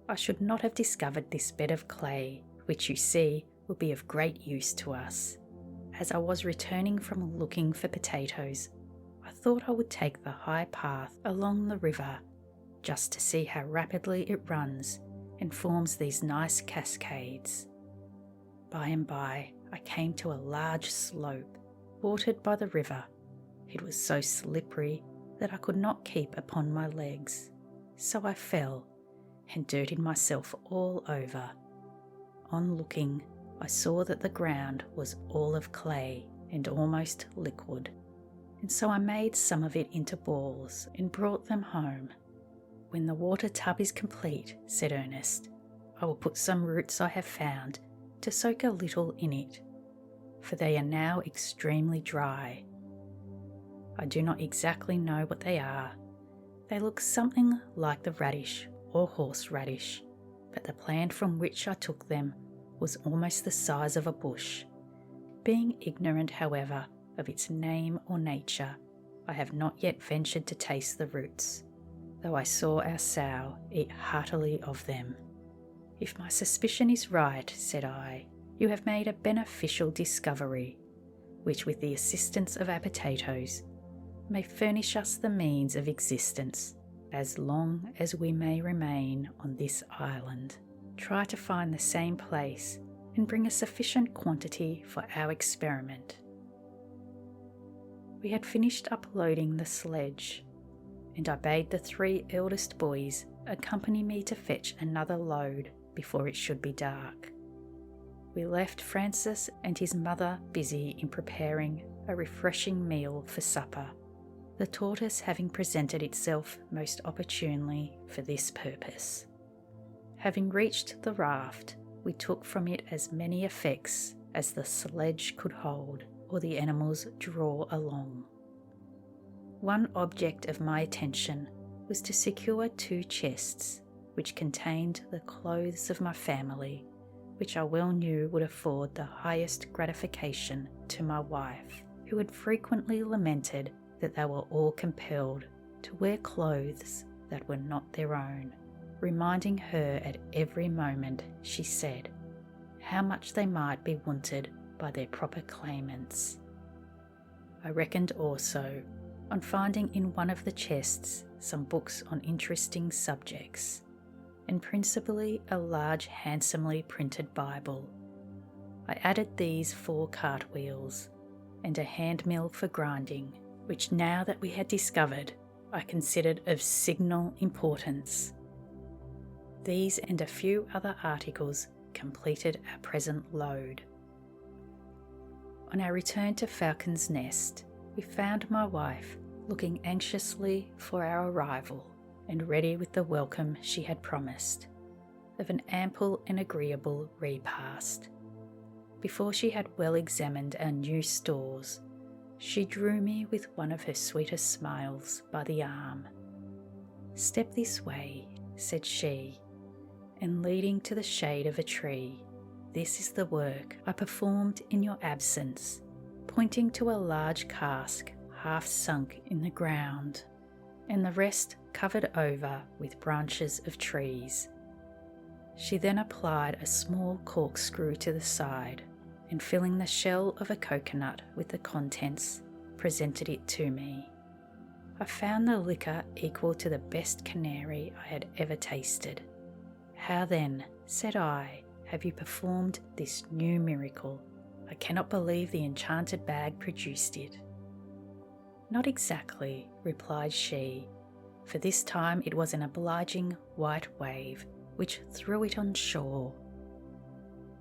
Speaker 1: I should not have discovered this bed of clay, which you see will be of great use to us. As I was returning from looking for potatoes, I thought I would take the high path along the river, just to see how rapidly it runs and forms these nice cascades. By and by, I came to a large slope, watered by the river. It was so slippery that I could not keep upon my legs, so I fell and dirtied myself all over. On looking, I saw that the ground was all of clay and almost liquid, and so I made some of it into balls and brought them home. When the water tub is complete, said Ernest, I will put some roots I have found to soak a little in it, for they are now extremely dry. I do not exactly know what they are. They look something like the radish or horseradish, but the plant from which I took them was almost the size of a bush. Being ignorant, however, of its name or nature, I have not yet ventured to taste the roots, though I saw our sow eat heartily of them. If my suspicion is right, said I, you have made a beneficial discovery, which with the assistance of our potatoes may furnish us the means of existence as long as we may remain on this island. Try to find the same place and bring a sufficient quantity for our experiment. We had finished uploading the sledge, and I bade the 3 eldest boys accompany me to fetch another load before it should be dark. We left Francis and his mother busy in preparing a refreshing meal for supper, the tortoise having presented itself most opportunely for this purpose. Having reached the raft, we took from it as many effects as the sledge could hold or the animals draw along. One object of my attention was to secure 2 chests which contained the clothes of my family, which I well knew would afford the highest gratification to my wife, who had frequently lamented that they were all compelled to wear clothes that were not their own, reminding her at every moment, she said, how much they might be wanted by their proper claimants. I reckoned also on finding in one of the chests some books on interesting subjects, and principally a large handsomely printed Bible. I added these 4 cartwheels and a hand mill for grinding, which now that we had discovered, I considered of signal importance. These and a few other articles completed our present load. On our return to Falcon's Nest, we found my wife looking anxiously for our arrival and ready with the welcome she had promised, of an ample and agreeable repast. Before she had well examined our new stores, she drew me with one of her sweetest smiles by the arm. "Step this way," said she, and leading to the shade of a tree, "This is the work I performed in your absence," pointing to a large cask half sunk in the ground, and the rest covered over with branches of trees. She then applied a small corkscrew to the side, and filling the shell of a coconut with the contents, presented it to me. I found the liquor equal to the best canary I had ever tasted. "How then," said I, "have you performed this new miracle? I cannot believe the enchanted bag produced it." "Not exactly," replied she, "for this time it was an obliging white wave which threw it on shore.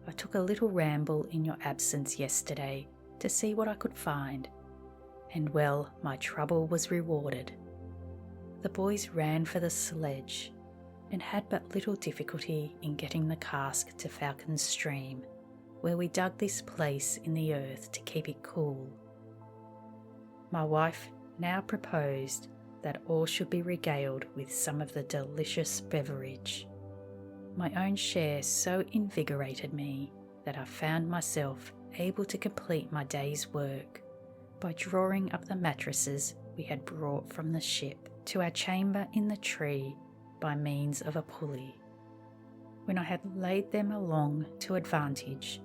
Speaker 1: I took a little ramble in your absence yesterday to see what I could find, and well, my trouble was rewarded. The boys ran for the sledge, and had but little difficulty in getting the cask to Falcon's Stream, where we dug this place in the earth to keep it cool. My wife now proposed that all should be regaled with some of the delicious beverage. My own share so invigorated me that I found myself able to complete my day's work by drawing up the mattresses we had brought from the ship to our chamber in the tree by means of a pulley. When I had laid them along to advantage,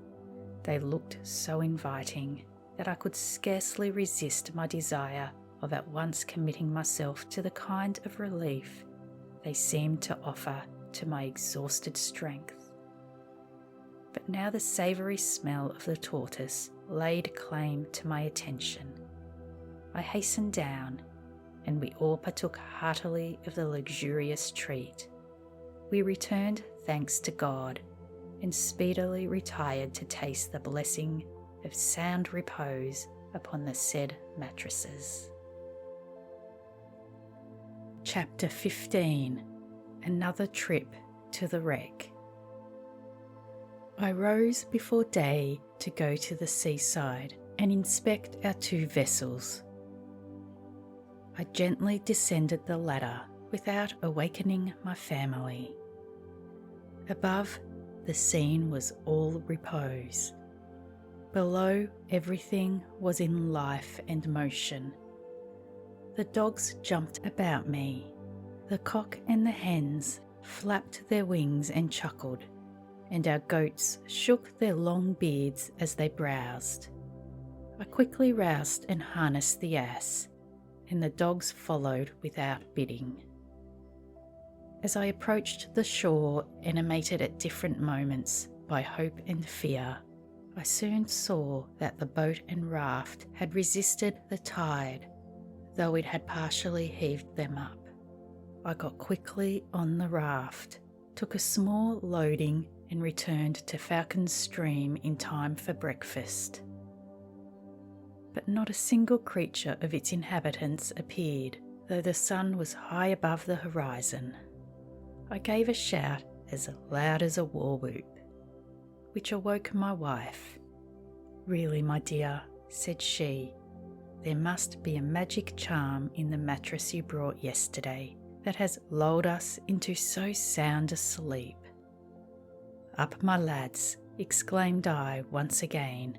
Speaker 1: they looked so inviting that I could scarcely resist my desire of at once committing myself to the kind of relief they seemed to offer to my exhausted strength. But now the savoury smell of the tortoise laid claim to my attention. I hastened down, and we all partook heartily of the luxurious treat. We returned thanks to God, and speedily retired to taste the blessing of sound repose upon the said mattresses. Chapter 15. Another trip to the wreck. I rose before day to go to the seaside and inspect our 2 vessels. I gently descended the ladder without awakening my family. Above, the scene was all repose. Below, everything was in life and motion. The dogs jumped about me. The cock and the hens flapped their wings and chuckled, and our goats shook their long beards as they browsed. I quickly roused and harnessed the ass, and the dogs followed without bidding. As I approached the shore, animated at different moments by hope and fear, I soon saw that the boat and raft had resisted the tide, though it had partially heaved them up. I got quickly on the raft, took a small loading and returned to Falcon's Stream in time for breakfast. But not a single creature of its inhabitants appeared, though the sun was high above the horizon. I gave a shout as loud as a war whoop, which awoke my wife. "Really, my dear," said she, "there must be a magic charm in the mattress you brought yesterday that has lulled us into so sound a sleep." "Up, my lads," exclaimed I once again.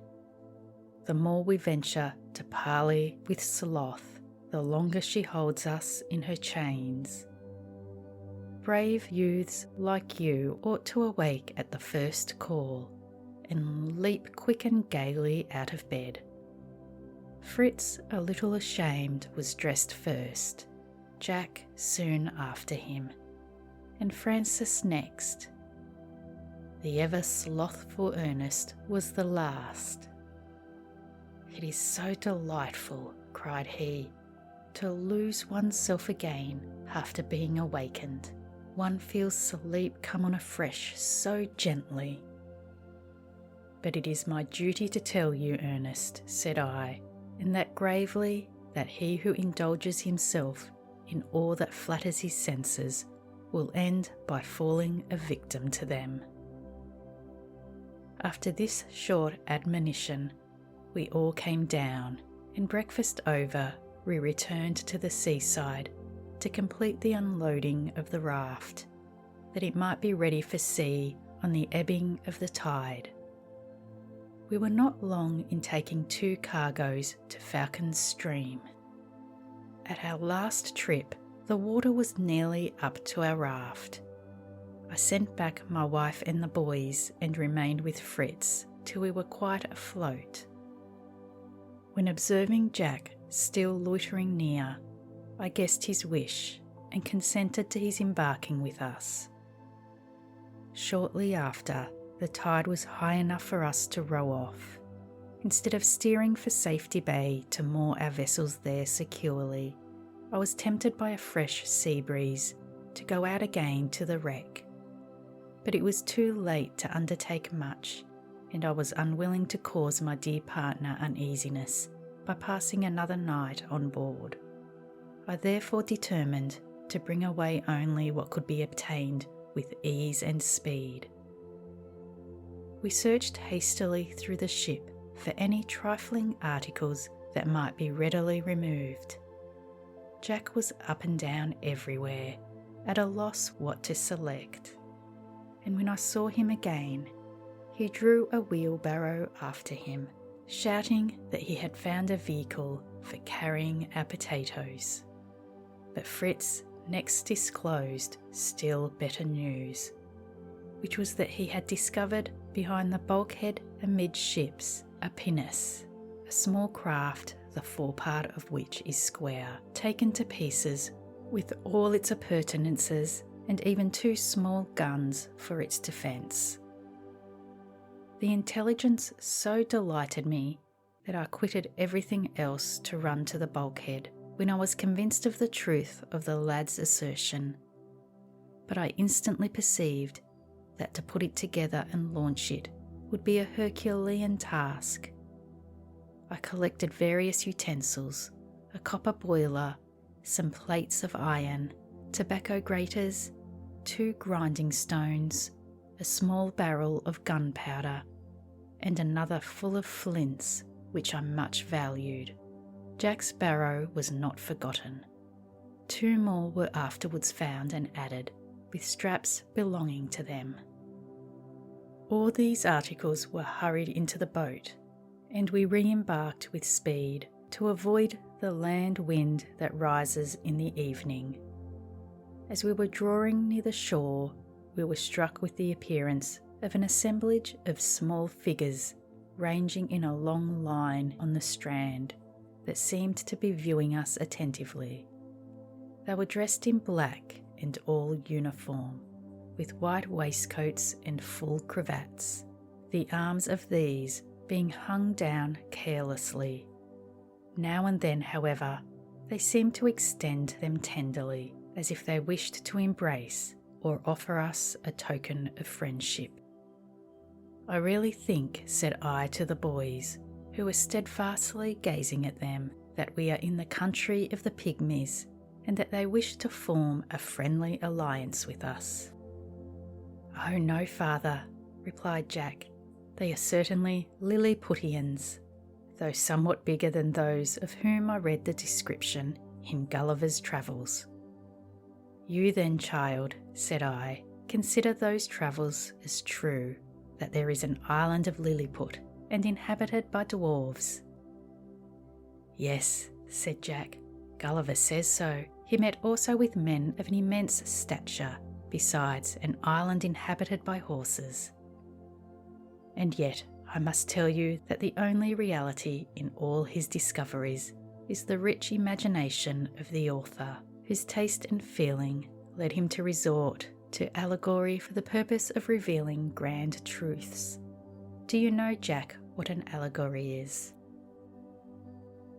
Speaker 1: "The more we venture to parley with Sloth, the longer she holds us in her chains. Brave youths like you ought to awake at the first call, and leap quick and gaily out of bed." Fritz, a little ashamed, was dressed first, Jack soon after him, and Francis next. The ever slothful Ernest was the last. "It is so delightful," cried he, "to lose oneself again after being awakened. One feels sleep come on afresh so gently." "But it is my duty to tell you, Ernest," said I, and that gravely, that he who indulges himself in all that flatters his senses will end by falling a victim to them. After this short admonition, we all came down, and breakfast over, we returned to the seaside to complete the unloading of the raft, that it might be ready for sea on the ebbing of the tide. We were not long in taking 2 cargoes to Falcon's Stream. At our last trip, the water was nearly up to our raft. I sent back my wife and the boys and remained with Fritz till we were quite afloat. When observing Jack still loitering near, I guessed his wish and consented to his embarking with us. Shortly after, the tide was high enough for us to row off. Instead of steering for Safety Bay to moor our vessels there securely, I was tempted by a fresh sea breeze to go out again to the wreck. But it was too late to undertake much, and I was unwilling to cause my dear partner uneasiness by passing another night on board. I therefore determined to bring away only what could be obtained with ease and speed. We searched hastily through the ship for any trifling articles that might be readily removed. Jack was up and down everywhere, at a loss what to select, and when I saw him again, he drew a wheelbarrow after him, shouting that he had found a vehicle for carrying our potatoes. But Fritz next disclosed still better news, which was that he had discovered behind the bulkhead amidships a pinnace, a small craft the forepart of which is square, taken to pieces with all its appurtenances and even 2 small guns for its defence. The intelligence so delighted me that I quitted everything else to run to the bulkhead when I was convinced of the truth of the lad's assertion. But I instantly perceived that to put it together and launch it would be a Herculean task. I collected various utensils, a copper boiler, some plates of iron, tobacco graters, 2 grinding stones, a small barrel of gunpowder, and another full of flints, which I much valued. Jack's barrow was not forgotten. 2 more were afterwards found and added, with straps belonging to them. All these articles were hurried into the boat, and we re-embarked with speed to avoid the land wind that rises in the evening. As we were drawing near the shore, we were struck with the appearance of an assemblage of small figures ranging in a long line on the strand that seemed to be viewing us attentively. They were dressed in black and all uniform, with white waistcoats and full cravats, the arms of these being hung down carelessly. Now and then, however, they seemed to extend them tenderly, as if they wished to embrace or offer us a token of friendship. I really think, said I to the boys, who were steadfastly gazing at them, that we are in the country of the pygmies, and that they wish to form a friendly alliance with us. Oh no, father, replied Jack. They are certainly Lilliputians, though somewhat bigger than those of whom I read the description in Gulliver's Travels. You then, child, said I, consider those travels as true, that there is an island of Lilliput and inhabited by dwarves. Yes, said Jack, Gulliver says so. He met also with men of an immense stature, besides an island inhabited by horses. And yet I must tell you that the only reality in all his discoveries is the rich imagination of the author, whose taste and feeling led him to resort to allegory for the purpose of revealing grand truths. Do you know, Jack, what an allegory is?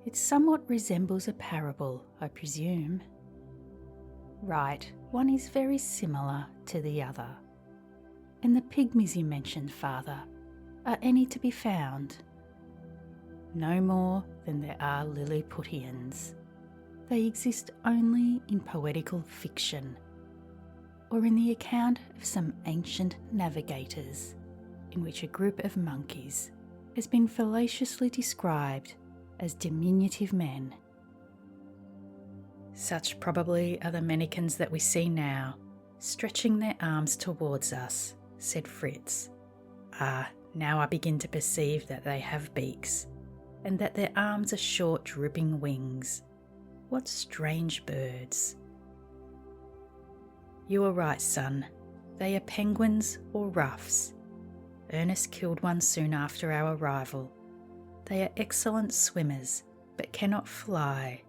Speaker 1: It somewhat resembles a parable, I presume. Right, one is very similar to the other. And the pygmies you mentioned, father, are any to be found? No more than there are Lilliputians. They exist only in poetical fiction, or in the account of some ancient navigators, in which a group of monkeys has been fallaciously described as diminutive men. Such probably are the mannikins that we see now, stretching their arms towards us, said Fritz. Ah, now I begin to perceive that they have beaks, and that their arms are short drooping wings. What strange birds! You are right, son. They are penguins or ruffs. Ernest killed one soon after our arrival. They are excellent swimmers, but cannot fly,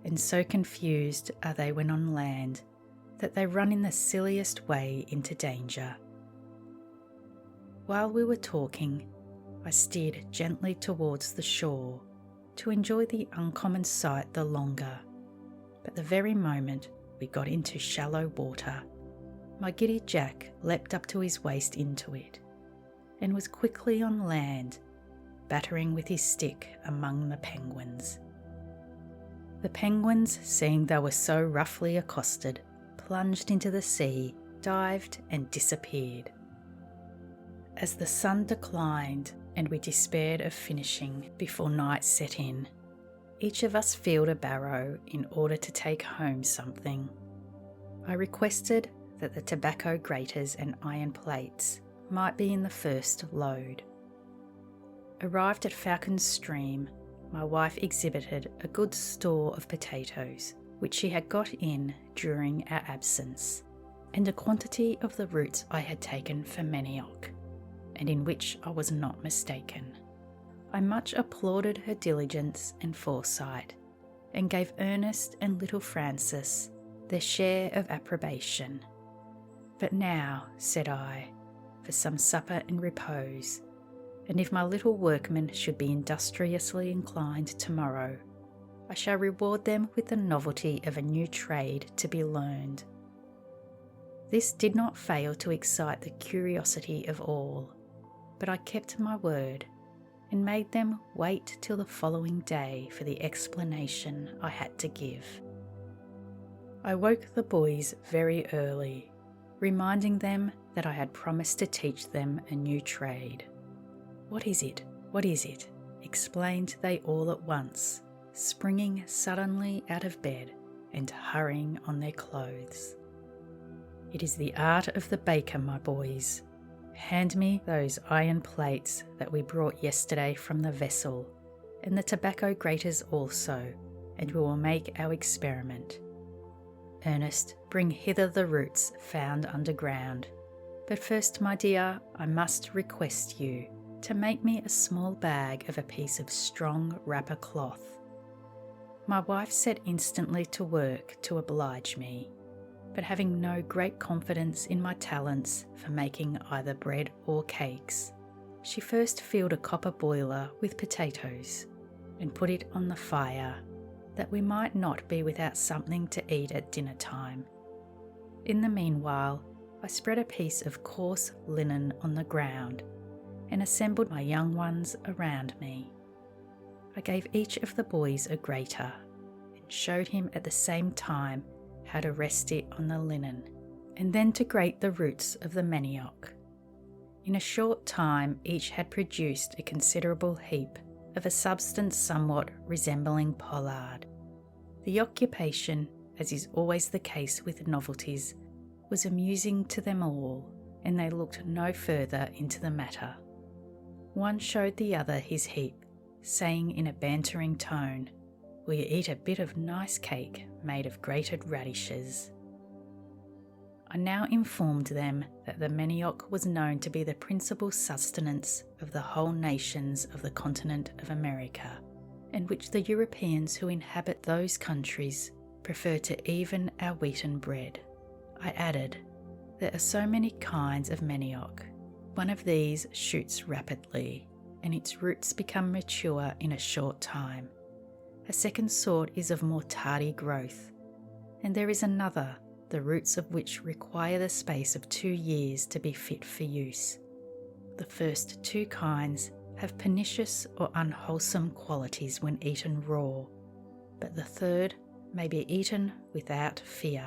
Speaker 1: and so confused are they when on land that they run in the silliest way into danger. While we were talking, I steered gently towards the shore to enjoy the uncommon sight the longer, but the very moment we got into shallow water, my giddy Jack leapt up to his waist into it, and was quickly on land, battering with his stick among the penguins. The penguins, seeing they were so roughly accosted, plunged into the sea, dived and disappeared. As the sun declined and we despaired of finishing before night set in, each of us filled a barrow in order to take home something. I requested that the tobacco graters and iron plates might be in the first load. Arrived at Falcon's Stream, my wife exhibited a good store of potatoes, which she had got in during our absence, and a quantity of the roots I had taken for manioc, and in which I was not mistaken. I much applauded her diligence and foresight, and gave Ernest and little Francis their share of approbation. But now, said I, for some supper and repose, and if my little workmen should be industriously inclined tomorrow, I shall reward them with the novelty of a new trade to be learned. This did not fail to excite the curiosity of all, but I kept my word, and made them wait till the following day for the explanation I had to give. I woke the boys very early, reminding them that I had promised to teach them a new trade. What is it? What is it? Explained they all at once, springing suddenly out of bed and hurrying on their clothes. It is the art of the baker, my boys. Hand me those iron plates that we brought yesterday from the vessel, and the tobacco graters also, and we will make our experiment. Ernest, bring hither the roots found underground. But first, my dear, I must request you to make me a small bag of a piece of strong wrapper cloth. My wife set instantly to work to oblige me, but having no great confidence in my talents for making either bread or cakes, she first filled a copper boiler with potatoes and put it on the fire, that we might not be without something to eat at dinner time. In the meanwhile, I spread a piece of coarse linen on the ground and assembled my young ones around me. I gave each of the boys a grater and showed him at the same time how to rest it on the linen and then to grate the roots of the manioc. In a short time each had produced a considerable heap of a substance somewhat resembling pollard. The occupation, as is always the case with novelties, was amusing to them all, and they looked no further into the matter. One showed the other his heap, saying in a bantering tone, "Will you eat a bit of nice cake made of grated radishes?" I now informed them that the manioc was known to be the principal sustenance of the whole nations of the continent of America, and which the Europeans who inhabit those countries prefer to even our wheaten bread. I added, "There are so many kinds of manioc. One of these shoots rapidly, and its roots become mature in a short time. A second sort is of more tardy growth, and there is another, the roots of which require the space of 2 years to be fit for use. The first 2 kinds have pernicious or unwholesome qualities when eaten raw, but the third may be eaten without fear.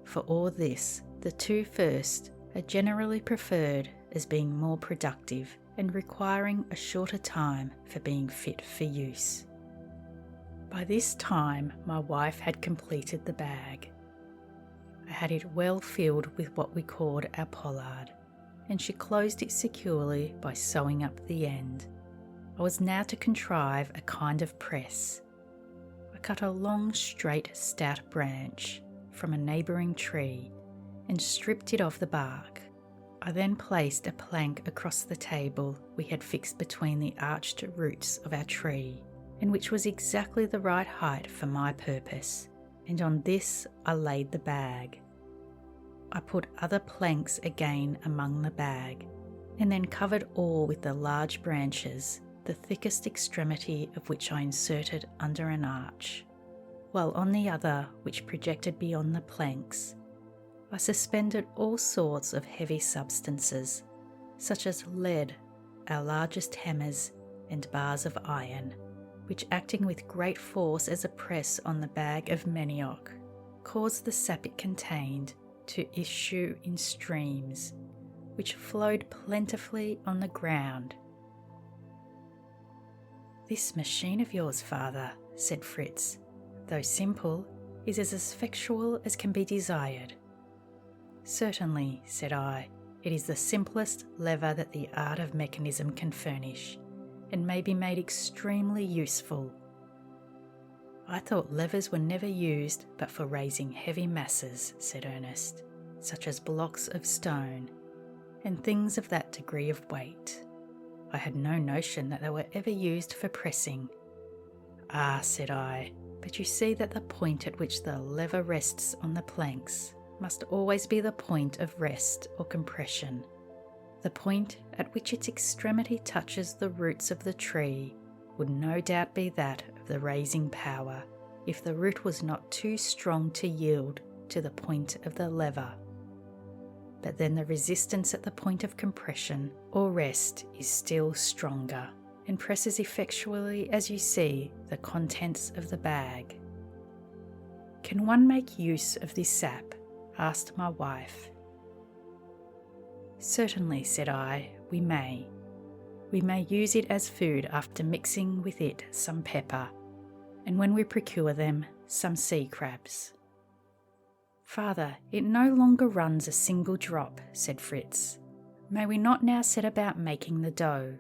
Speaker 1: For all this, the 2 first are generally preferred as being more productive and requiring a shorter time for being fit for use." By this time my wife had completed the bag. I had it well filled with what we called our pollard, and she closed it securely by sewing up the end. I was now to contrive a kind of press. I cut a long, straight, stout branch from a neighbouring tree and stripped it of the bark. I then placed a plank across the table we had fixed between the arched roots of our tree, and which was exactly the right height for my purpose, and on this I laid the bag. I put other planks again among the bag, and then covered all with the large branches, the thickest extremity of which I inserted under an arch, while on the other, which projected beyond the planks, I suspended all sorts of heavy substances, such as lead, our largest hammers, and bars of iron, which, acting with great force as a press on the bag of manioc, caused the sap it contained to issue in streams, which flowed plentifully on the ground. "This machine of yours, Father," said Fritz, "though simple, is as effectual as can be desired." "Certainly," said I, "it is the simplest lever that the art of mechanism can furnish, and may be made extremely useful." "I thought levers were never used but for raising heavy masses," said Ernest, "such as blocks of stone, and things of that degree of weight. I had no notion that they were ever used for pressing." "Ah," said I, "but you see that the point at which the lever rests on the planks must always be the point of rest or compression. The point at which its extremity touches the roots of the tree would no doubt be that of the raising power, if the root was not too strong to yield to the point of the lever. But then the resistance at the point of compression or rest is still stronger, and presses effectually, as you see, the contents of the bag." "Can one make use of this sap?" asked my wife. "Certainly," said I, "we may. We may use it as food after mixing with it some pepper, and when we procure them, some sea crabs." "Father, it no longer runs a single drop," said Fritz. "May we not now set about making the dough?"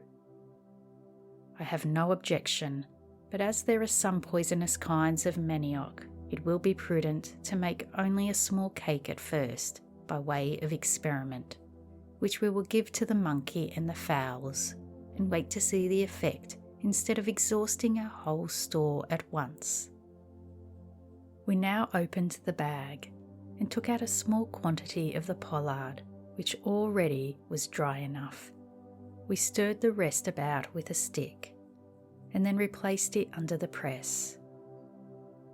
Speaker 1: "I have no objection, but as there are some poisonous kinds of manioc, it will be prudent to make only a small cake at first, by way of experiment, which we will give to the monkey and the fowls, and wait to see the effect instead of exhausting our whole store at once." We now opened the bag, and took out a small quantity of the pollard, which already was dry enough. We stirred the rest about with a stick, and then replaced it under the press.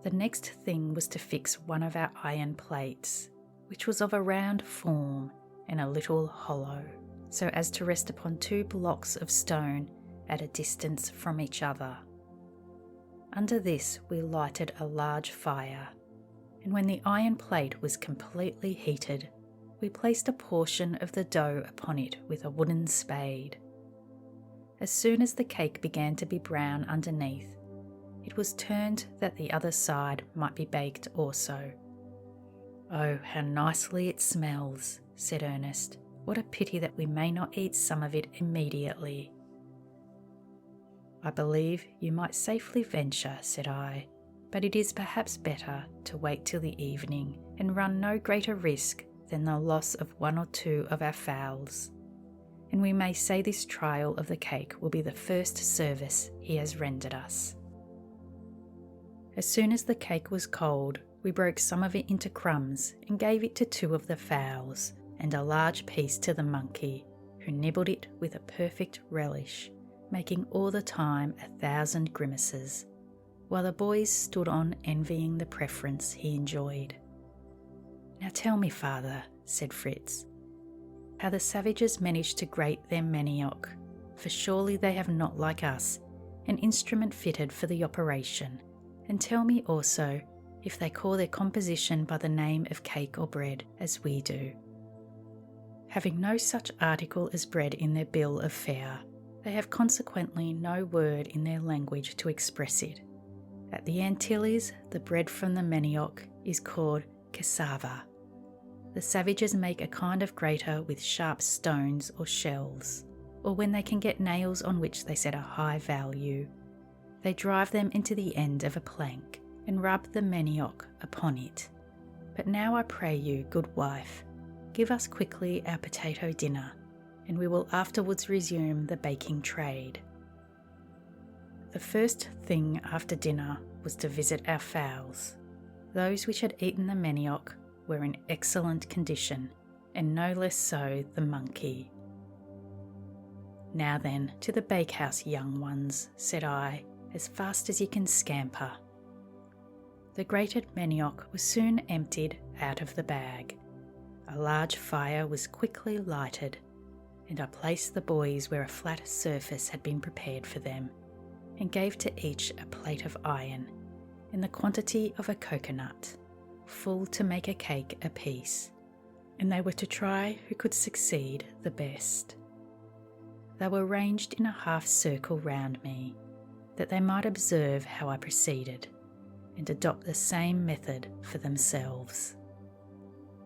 Speaker 1: The next thing was to fix one of our iron plates, which was of a round form and a little hollow, so as to rest upon 2 blocks of stone at a distance from each other. Under this we lighted a large fire, and when the iron plate was completely heated, we placed a portion of the dough upon it with a wooden spade. As soon as the cake began to be brown underneath, it was turned that the other side might be baked also. "Oh, how nicely it smells," said Ernest. "What a pity that we may not eat some of it immediately." "I believe you might safely venture," said I, "but it is perhaps better to wait till the evening and run no greater risk than the loss of 1 or 2 of our fowls. And we may say this trial of the cake will be the first service he has rendered us." As soon as the cake was cold, we broke some of it into crumbs and gave it to 2 of the fowls, and a large piece to the monkey, who nibbled it with a perfect relish, making all the time 1,000 grimaces, while the boys stood on envying the preference he enjoyed. "Now tell me, father," said Fritz, "how the savages managed to grate their manioc, for surely they have not, like us, an instrument fitted for the operation, and tell me also if they call their composition by the name of cake or bread, as we do." Having no such article as bread in their bill of fare, they have consequently no word in their language to express it. At the Antilles, the bread from the manioc is called cassava. The savages make a kind of grater with sharp stones or shells, or when they can get nails on which they set a high value, they drive them into the end of a plank and rub the manioc upon it. But now I pray you, good wife, give us quickly our potato dinner, and we will afterwards resume the baking trade. The first thing after dinner was to visit our fowls. Those which had eaten the manioc were in excellent condition, and no less so the monkey. "Now then, to the bakehouse, young ones," said I, "as fast as you can scamper." The grated manioc was soon emptied out of the bag. A large fire was quickly lighted, and I placed the boys where a flat surface had been prepared for them, and gave to each a plate of iron, and the quantity of a coconut, full to make a cake apiece, and they were to try who could succeed the best. They were ranged in a half circle round me, that they might observe how I proceeded, and adopt the same method for themselves.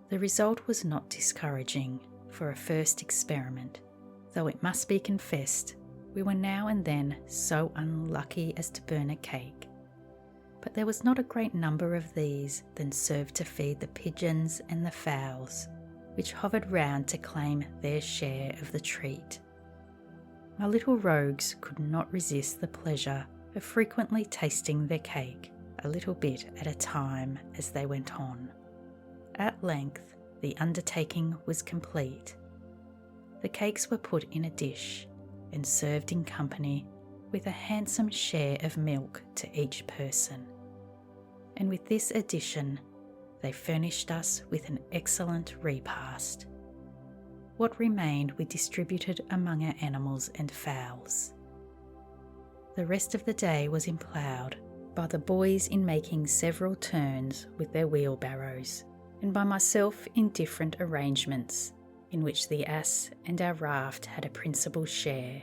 Speaker 1: The result was not discouraging for a first experiment, though it must be confessed we were now and then so unlucky as to burn a cake. But there was not a great number of these than served to feed the pigeons and the fowls, which hovered round to claim their share of the treat. My little rogues could not resist the pleasure of frequently tasting their cake a little bit at a time as they went on. At length the undertaking was complete. The cakes were put in a dish and served in company with a handsome share of milk to each person, and with this addition they furnished us with an excellent repast. What remained we distributed among our animals and fowls. The rest of the day was employed by the boys in making several turns with their wheelbarrows, and by myself in different arrangements, in which the ass and our raft had a principal share,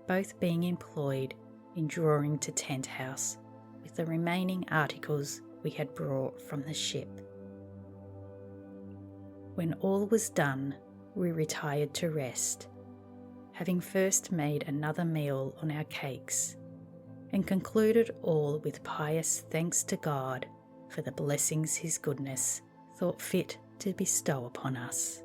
Speaker 1: both being employed in drawing to Tent House with the remaining articles we had brought from the ship. When all was done, we retired to rest, having first made another meal on our cakes, and concluded all with pious thanks to God for the blessings His goodness thought fit to bestow upon us.